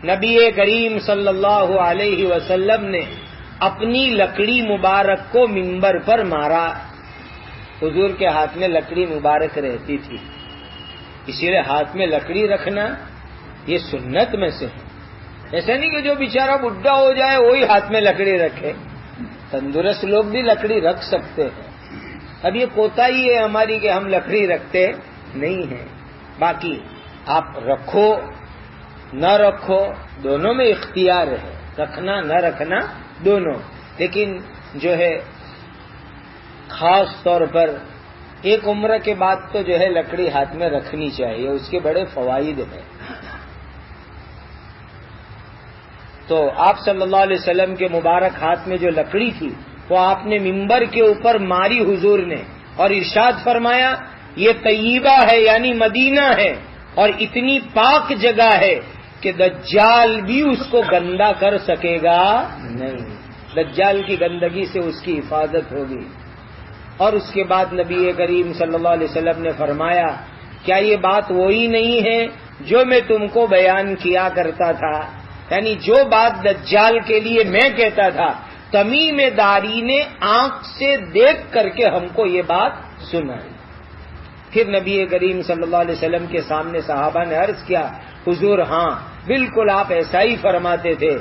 نبی کریم صلی اللہ علیہ وسلم نے اپنی لکڑی مبارک کو ممبر پر مارا. حضور کے ہاتھ میں لکڑی مبارک رہتی تھی، اسی لیے ہاتھ میں لکڑی رکھنا یہ سنت میں سے ہے. ایسا نہیں کہ جو بیچارہ بڈھا ہو جائے وہی ہاتھ میں لکڑی رکھے. تندرست لوگ بھی لکڑی رکھ سکتے ہیں. اب یہ کوتاہی ہے ہماری کہ ہم لکڑی رکھتے نہیں ہیں. باقی آپ رکھو نہ رکھو دونوں میں اختیار ہے، رکھنا نہ رکھنا دونوں. لیکن جو ہے خاص طور پر ایک عمر کے بعد تو جو ہے لکڑی ہاتھ میں رکھنی چاہیے، اس کے بڑے فوائد ہیں. تو آپ صلی اللہ علیہ وسلم کے مبارک ہاتھ میں جو لکڑی تھی وہ آپ نے ممبر کے اوپر ماری حضور نے، اور ارشاد فرمایا یہ طیبہ ہے یعنی مدینہ ہے، اور اتنی پاک جگہ ہے کہ دجال بھی اس کو گندا کر سکے گا نہیں. دجال کی گندگی سے اس کی حفاظت ہوگی. اور اس کے بعد نبی کریم صلی اللہ علیہ وسلم نے فرمایا کیا یہ بات وہی نہیں ہے جو میں تم کو بیان کیا کرتا تھا؟ یعنی جو بات دجال کے لیے میں کہتا تھا تمیم داری نے آنکھ سے دیکھ کر کے ہم کو یہ بات سنائی. پھر نبی کریم صلی اللہ علیہ وسلم کے سامنے صحابہ نے عرض کیا حضور ہاں بالکل آپ ایسا ہی فرماتے تھے.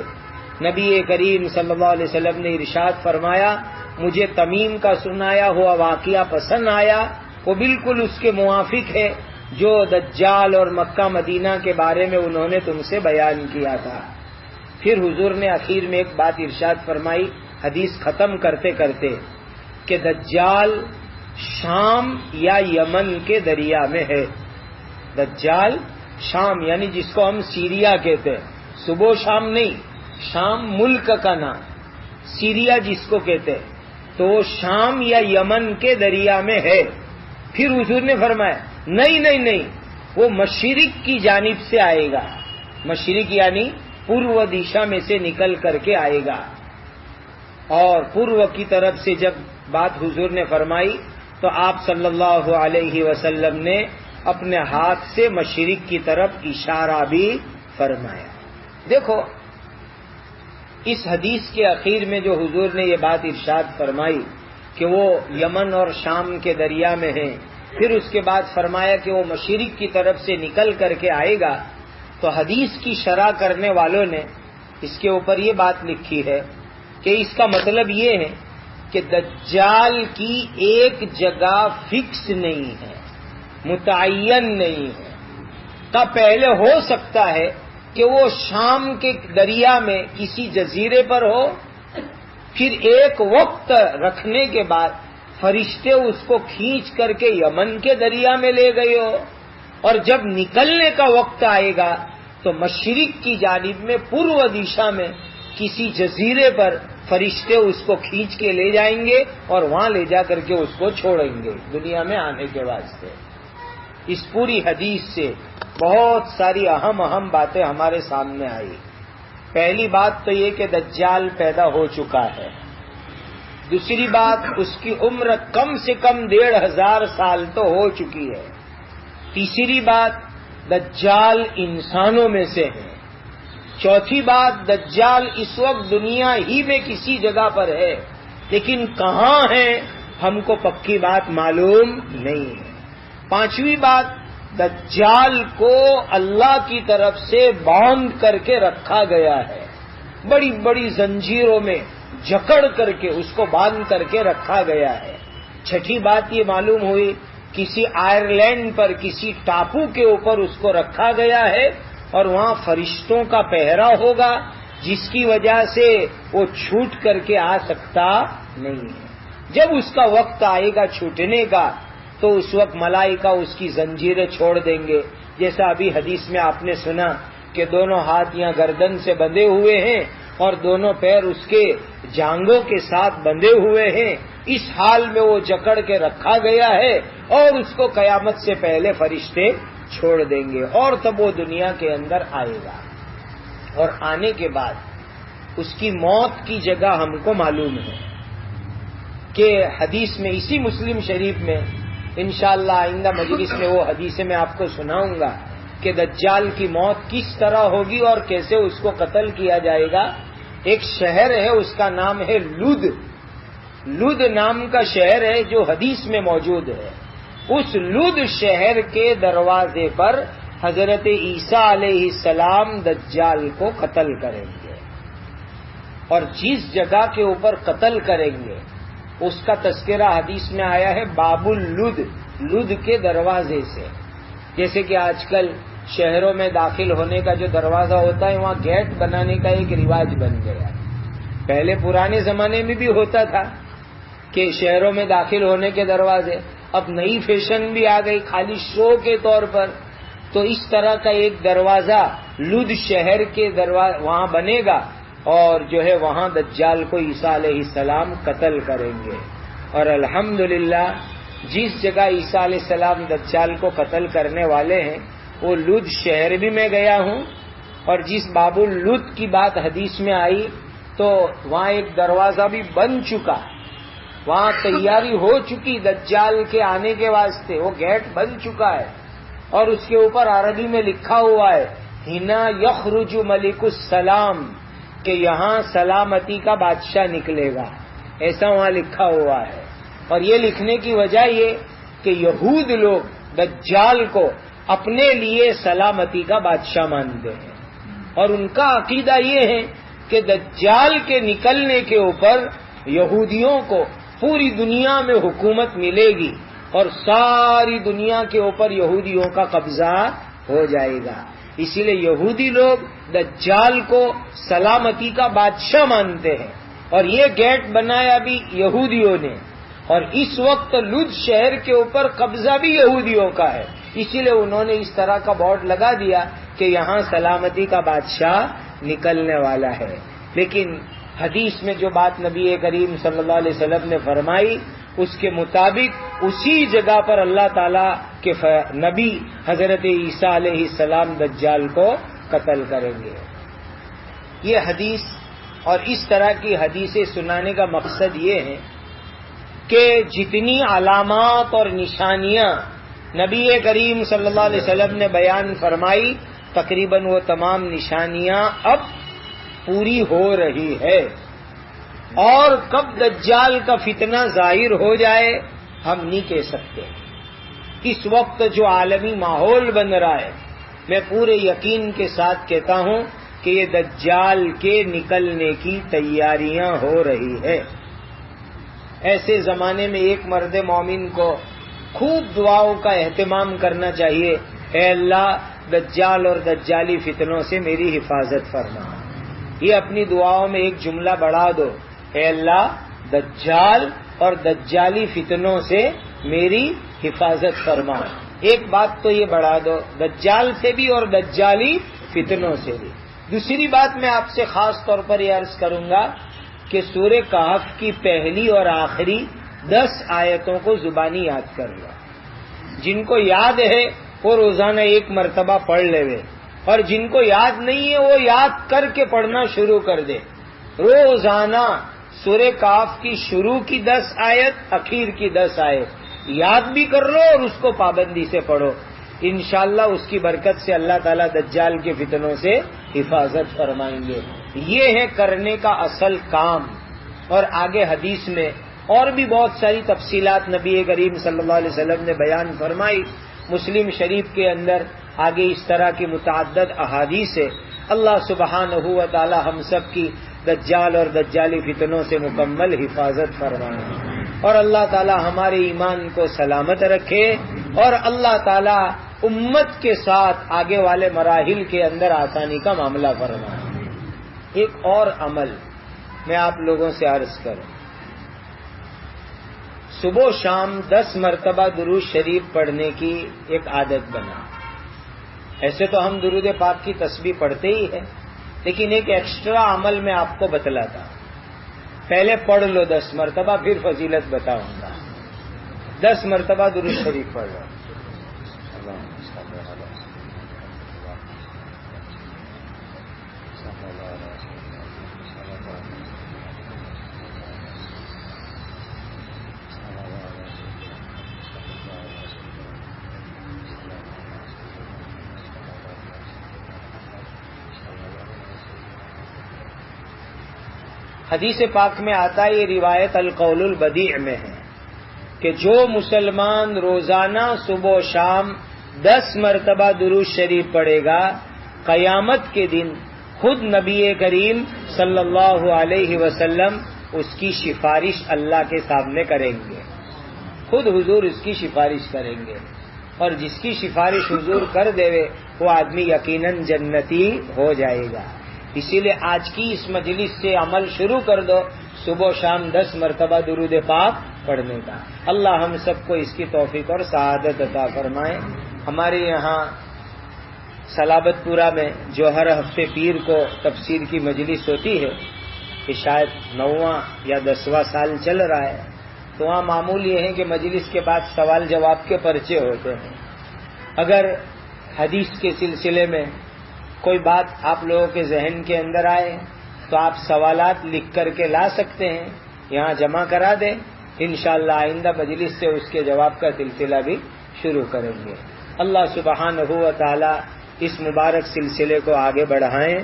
نبی کریم صلی اللہ علیہ وسلم نے ارشاد فرمایا مجھے تمیم کا سنایا ہوا واقعہ پسند آیا، وہ بالکل اس کے موافق ہے جو دجال اور مکہ مدینہ کے بارے میں انہوں نے تم سے بیان کیا تھا. پھر حضور نے آخر میں ایک بات ارشاد فرمائی حدیث ختم کرتے کرتے کہ دجال شام یا یمن کے دریا میں ہے. دجال شام یعنی جس کو ہم سیریا کہتے ہیں، صبح شام نہیں، شام ملک کا نام، سیریا جس کو کہتے ہیں، تو وہ شام یا یمن کے دریا میں ہے. پھر حضور نے فرمایا نہیں نہیں نہیں، وہ مشرق کی جانب سے آئے گا. مشرق یعنی پورو دشا میں سے نکل کر کے آئے گا. اور پورو کی طرف سے جب بات حضور نے فرمائی تو آپ صلی اللہ علیہ وسلم نے اپنے ہاتھ سے مشرق کی طرف اشارہ بھی فرمایا. دیکھو اس حدیث کے اخیر میں جو حضور نے یہ بات ارشاد فرمائی کہ وہ یمن اور شام کے دریا میں ہیں، پھر اس کے بعد فرمایا کہ وہ مشرق کی طرف سے نکل کر کے آئے گا، تو حدیث کی شرح کرنے والوں نے اس کے اوپر یہ بات لکھی ہے کہ اس کا مطلب یہ ہے کہ دجال کی ایک جگہ فکس نہیں ہے، متعین نہیں ہے. کا پہلے ہو سکتا ہے کہ وہ شام کے دریا میں کسی جزیرے پر ہو، پھر ایک وقت رکھنے کے بعد فرشتے اس کو کھینچ کر کے یمن کے دریا میں لے گئے ہو، اور جب نکلنے کا وقت آئے گا تو مشرق کی جانب میں پورو دشا میں کسی جزیرے پر فرشتے اس کو کھینچ کے لے جائیں گے اور وہاں لے جا کر کے اس کو چھوڑیں گے دنیا میں آنے کے واسطے۔ اس پوری حدیث سے بہت ساری اہم باتیں ہمارے سامنے آئی۔ پہلی بات تو یہ کہ دجال پیدا ہو چکا ہے۔ دوسری بات، اس کی عمر کم سے کم 1500 سال تو ہو چکی ہے۔ تیسری بات، دجال انسانوں میں سے ہے۔ چوتھی بات، دجال اس وقت دنیا ہی میں کسی جگہ پر ہے، لیکن کہاں ہے ہم کو پکی بات معلوم نہیں ہے۔ پانچویں بات، دجال کو اللہ کی طرف سے باندھ کر کے رکھا گیا ہے، بڑی بڑی زنجیروں میں جکڑ کر کے اس کو باندھ کر کے رکھا گیا ہے۔ چھٹی بات یہ معلوم ہوئی، کسی آئرلینڈ پر کسی ٹاپو کے اوپر اس کو رکھا گیا ہے اور وہاں فرشتوں کا پہرا ہوگا، جس کی وجہ سے وہ چھوٹ کر کے آ سکتا نہیں ہے۔ جب اس کا وقت آئے گا چھوٹنے کا تو اس وقت ملائکہ اس کی زنجیریں چھوڑ دیں گے، جیسا ابھی حدیث میں آپ نے سنا کہ دونوں ہاتھ یہاں گردن سے بندھے ہوئے ہیں اور دونوں پیر اس کے جانگوں کے ساتھ بندھے ہوئے ہیں۔ اس حال میں وہ جکڑ کے رکھا گیا ہے اور اس کو قیامت سے پہلے فرشتے چھوڑ دیں گے اور تب وہ دنیا کے اندر آئے گا۔ اور آنے کے بعد اس کی موت کی جگہ ہم کو معلوم ہے کہ حدیث میں، اسی مسلم شریف میں، انشاءاللہ آئندہ مجلس میں وہ حدیث میں آپ کو سناؤں گا کہ دجال کی موت کس طرح ہوگی اور کیسے اس کو قتل کیا جائے گا۔ ایک شہر ہے، اس کا نام ہے لد۔ لد نام کا شہر ہے جو حدیث میں موجود ہے۔ اس لد شہر کے دروازے پر حضرت عیسیٰ علیہ السلام دجال کو قتل کریں گے، اور جس جگہ کے اوپر قتل کریں گے اس کا تذکرہ حدیث میں آیا ہے باب اللد، لد کے دروازے سے۔ جیسے کہ آج کل شہروں میں داخل ہونے کا جو دروازہ ہوتا ہے وہاں گیٹ بنانے کا ایک رواج بن گیا۔ پہلے پرانے زمانے میں بھی ہوتا تھا کہ شہروں میں داخل ہونے کے دروازے، اب نئی فیشن بھی آ گئی خالی شو کے طور پر، تو اس طرح کا ایک دروازہ لد شہر کے وہاں بنے گا اور جو ہے وہاں دجال کو عیسیٰ علیہ السلام قتل کریں گے۔ اور الحمدللہ جس جگہ عیسیٰ علیہ السلام دجال کو قتل کرنے والے ہیں وہ لد شہر بھی میں گیا ہوں، اور جس باب اللد کی بات حدیث میں آئی تو وہاں ایک دروازہ بھی بن چکا، وہاں تیاری ہو چکی دجال کے آنے کے واسطے، وہ گیٹ بن چکا ہے اور اس کے اوپر عربی میں لکھا ہوا ہے ہنا یخرج ملک السلام، کہ یہاں سلامتی کا بادشاہ نکلے گا، ایسا وہاں لکھا ہوا ہے۔ اور یہ لکھنے کی وجہ یہ کہ یہود لوگ دجال کو اپنے لیے سلامتی کا بادشاہ مانتے ہیں، اور ان کا عقیدہ یہ ہے کہ دجال کے نکلنے کے اوپر یہودیوں کو پوری دنیا میں حکومت ملے گی اور ساری دنیا کے اوپر یہودیوں کا قبضہ ہو جائے گا۔ اسی لیے یہودی لوگ دجال کو سلامتی کا بادشاہ مانتے ہیں، اور یہ گیٹ بنایا بھی یہودیوں نے، اور اس وقت لد شہر کے اوپر قبضہ بھی یہودیوں کا ہے، اسی لیے انہوں نے اس طرح کا بورڈ لگا دیا کہ یہاں سلامتی کا بادشاہ نکلنے والا ہے۔ لیکن حدیث میں جو بات نبی کریم صلی اللہ علیہ وسلم نے فرمائی اس کے مطابق اسی جگہ پر اللہ تعالیٰ کے نبی حضرت عیسیٰ علیہ السلام دجال کو قتل کریں گے۔ یہ حدیث اور اس طرح کی حدیثیں سنانے کا مقصد یہ ہے کہ جتنی علامات اور نشانیاں نبی کریم صلی اللہ علیہ وسلم نے بیان فرمائی تقریباً وہ تمام نشانیاں اب پوری ہو رہی ہے، اور کب دجال کا فتنہ ظاہر ہو جائے ہم نہیں کہہ سکتے۔ اس وقت جو عالمی ماحول بن رہا ہے میں پورے یقین کے ساتھ کہتا ہوں کہ یہ دجال کے نکلنے کی تیاریاں ہو رہی ہے۔ ایسے زمانے میں ایک مرد مومن کو خوب دعاؤں کا اہتمام کرنا چاہیے، اے اللہ دجال اور دجالی فتنوں سے میری حفاظت فرما۔ یہ اپنی دعاؤں میں ایک جملہ بڑھا دو، اے اللہ دجال اور دجالی فتنوں سے میری حفاظت فرما۔ ایک بات تو یہ بڑھا دو، دجال سے بھی اور دجالی فتنوں سے بھی۔ دوسری بات میں آپ سے خاص طور پر یہ عرض کروں گا کہ سورہ کہف کی پہلی اور آخری 10 آیتوں کو زبانی یاد کر لو. جن کو یاد ہے وہ روزانہ 1 مرتبہ پڑھ لے، اور جن کو یاد نہیں ہے وہ یاد کر کے پڑھنا شروع کر دے. روزانہ سورہ کہف کی شروع کی 10 آیت، اخیر کی 10 آیت یاد بھی کر لو اور اس کو پابندی سے پڑھو. انشاءاللہ اس کی برکت سے اللہ تعالیٰ دجال کے فتنوں سے حفاظت فرمائیں گے. یہ ہے کرنے کا اصل کام. اور آگے حدیث میں اور بھی بہت ساری تفصیلات نبی کریم صلی اللہ علیہ وسلم نے بیان فرمائی. مسلم شریف کے اندر آگے اس طرح کی متعدد احادیث ہے. اللہ سبحانہ و تعالی ہم سب کی دجال اور دجالی فتنوں سے مکمل حفاظت فرمائے، اور اللہ تعالی ہمارے ایمان کو سلامت رکھے، اور اللہ تعالی امت کے ساتھ آگے والے مراحل کے اندر آسانی کا معاملہ فرمائے. ایک اور عمل میں آپ لوگوں سے عرض کروں، صبح و شام 10 مرتبہ درود شریف پڑھنے کی ایک عادت بنا. ایسے تو ہم درود پاک کی تسبیح پڑھتے ہی ہیں، لیکن ایک ایکسٹرا عمل میں آپ کو بتلاتا ہوں. پہلے پڑھ لو 10 مرتبہ، پھر فضیلت بتاؤں گا. 10 مرتبہ درود شریف پڑھ لو. حدیث پاک میں آتا ہے، یہ روایت القول البدیع میں ہے کہ جو مسلمان روزانہ صبح و شام 10 مرتبہ درود شریف پڑھے گا، قیامت کے دن خود نبی کریم صلی اللہ علیہ وسلم اس کی سفارش اللہ کے سامنے کریں گے. خود حضور اس کی سفارش کریں گے، اور جس کی سفارش حضور کر دے وہ آدمی یقیناً جنتی ہو جائے گا. اسی لیے آج کی اس مجلس سے عمل شروع کر دو، صبح و شام 10 مرتبہ درود پاک پڑھنے کا. اللہ ہم سب کو اس کی توفیق اور سعادت عطا فرمائے. ہمارے یہاں سلابت پورہ میں جو ہر ہفتے پیر کو تفسیر کی مجلس ہوتی ہے، یہ شاید 9واں یا 10واں سال چل رہا ہے. تو وہاں معمول یہ ہے کہ مجلس کے بعد سوال جواب کے پرچے ہوتے ہیں. اگر حدیث کے سلسلے میں کوئی بات آپ لوگوں کے ذہن کے اندر آئے تو آپ سوالات لکھ کر کے لا سکتے ہیں، یہاں جمع کرا دیں. انشاءاللہ آئندہ مجلس سے اس کے جواب کا سلسلہ بھی شروع کریں گے. اللہ سبحانہ و تعالی اس مبارک سلسلے کو آگے بڑھائیں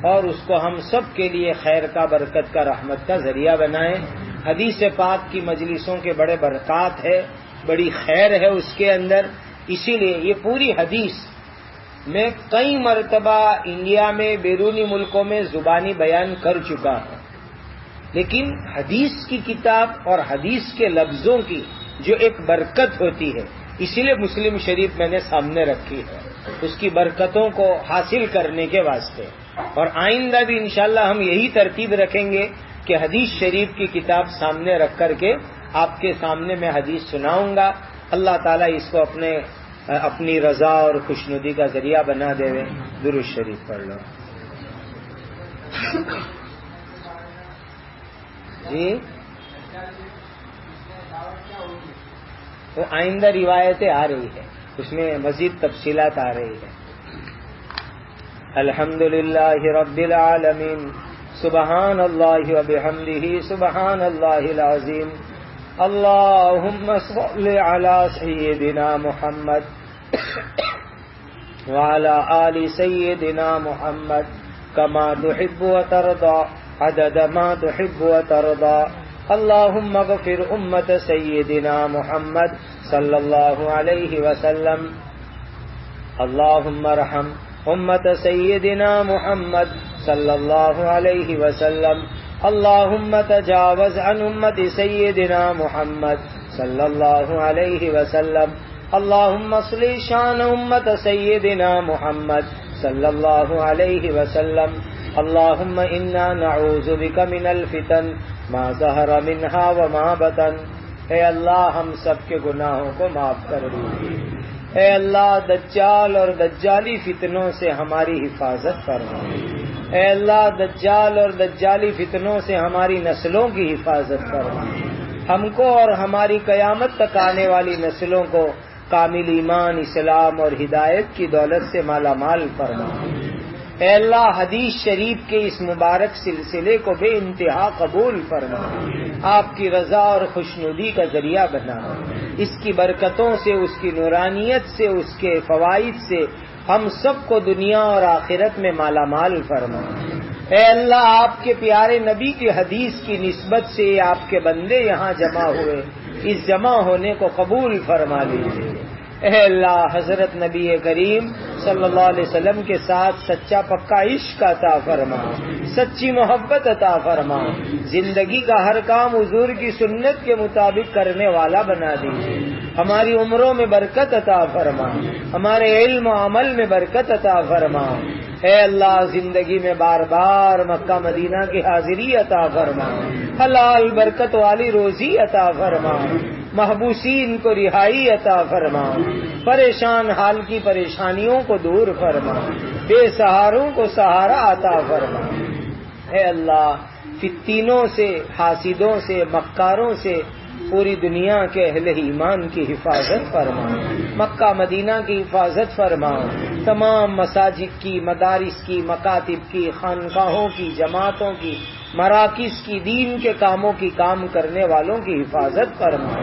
اور اس کو ہم سب کے لیے خیر کا، برکت کا، رحمت کا ذریعہ بنائیں. حدیث پاک کی مجلسوں کے بڑے برکات ہے، بڑی خیر ہے اس کے اندر. اسی لیے یہ پوری حدیث میں کئی مرتبہ انڈیا میں، بیرونی ملکوں میں زبانی بیان کر چکا ہوں، لیکن حدیث کی کتاب اور حدیث کے لفظوں کی جو ایک برکت ہوتی ہے، اسی لیے مسلم شریف میں نے سامنے رکھی ہے، اس کی برکتوں کو حاصل کرنے کے واسطے. اور آئندہ بھی انشاءاللہ ہم یہی ترتیب رکھیں گے کہ حدیث شریف کی کتاب سامنے رکھ کر کے آپ کے سامنے میں حدیث سناؤں گا. اللہ تعالیٰ اس کو اپنی رضا اور خوشنودی کا ذریعہ بنا دے. درود شریف پڑھ لو. جی وہ آئندہ روایتیں آ رہی ہے، اس میں مزید تفصیلات آ رہی ہے. الحمدللہ رب العالمین، سبحان اللہ وبحمدہ، سبحان اللہ العظیم. اللہم صل علی سیدنا محمد وعلى آل سيدنا محمد كما تحب وترضى عدد ما تحب وترضى. اللهم اغفر أمة سيدنا محمد صلى الله عليه وسلم. اللهم ارحم أمة سيدنا محمد صلى الله عليه وسلم. اللهم تجاوز عن أمة سيدنا محمد صلى الله عليه وسلم. اللهم اصل شان أمة سيدنا محمد صلى الله عليه وسلم. اللهم إنا نعوذ بك من الفتن ما ظهر منها وما بطن. اے اللہ ہم سب کے گناہوں کو معاف کر دیجیے. اے اللہ دجال اور دجالی فتنوں سے ہماری حفاظت فرما. اے اللہ دجال اور دجالی فتنوں سے ہماری نسلوں کی حفاظت فرما، ہم کو اور ہماری قیامت تک آنے والی نسلوں کو کامل ایمان، اسلام اور ہدایت کی دولت سے مالا مال فرما۔ اے اللہ حدیث شریف کے اس مبارک سلسلے کو بے انتہا قبول فرما، آپ کی رضا اور خوشنودی کا ذریعہ بنا، اس کی برکتوں سے، اس کی نورانیت سے، اس کے فوائد سے ہم سب کو دنیا اور آخرت میں مالا مال فرما۔ اے اللہ آپ کے پیارے نبی کی حدیث کی نسبت سے آپ کے بندے یہاں جمع ہوئے، اس جمع ہونے کو قبول فرما لیجیے۔ اے اللہ حضرت نبی کریم صلی اللہ علیہ وسلم کے ساتھ سچا پکا عشق عطا فرما، سچی محبت عطا فرما، زندگی کا ہر کام حضور کی سنت کے مطابق کرنے والا بنا دیجیے، ہماری عمروں میں برکت عطا فرما، ہمارے علم و عمل میں برکت عطا فرما۔ اے اللہ زندگی میں بار بار مکہ مدینہ کی حاضری عطا فرما، حلال برکت والی روزی عطا فرما، محبوسین کو رہائی عطا فرما، پریشان حال کی پریشانیوں کو دور فرما، بے سہاروں کو سہارا عطا فرما۔ اے اللہ فتنوں سے، حاسدوں سے، مکاروں سے پوری دنیا کے اہل ایمان کی حفاظت فرما، مکہ مدینہ کی حفاظت فرما، تمام مساجد کی، مدارس کی، مکاتب کی، خانقاہوں کی، جماعتوں کی، مراکز کی، دین کے کاموں کی کام کرنے والوں کی حفاظت فرما۔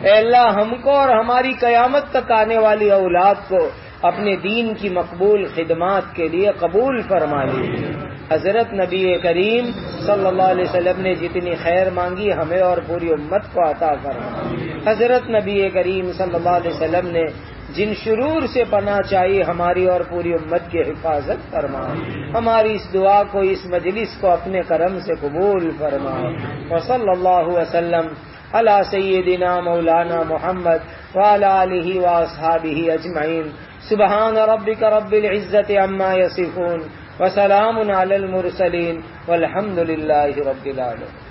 اے اللہ ہم کو اور ہماری قیامت تک آنے والی اولاد کو اپنے دین کی مقبول خدمات کے لیے قبول فرما لیجیے۔ حضرت نبی کریم صلی اللہ علیہ وسلم نے جتنی خیر مانگی ہمیں اور پوری امت کو عطا فرما۔ حضرت نبی کریم صلی اللہ علیہ وسلم نے جن شرور سے پناہ چاہیے ہماری اور پوری امت کی حفاظت فرما، ہماری اس دعا کو، اس مجلس کو اپنے کرم سے قبول فرما۔ وصلی اللہ وسلم علی سیدنا مولانا محمد وعلی آلہ واصحابہ اجمعین۔ سبحان ربک رب العزت عما یصفون وسلام علی المرسلین والحمد للہ رب العالمین۔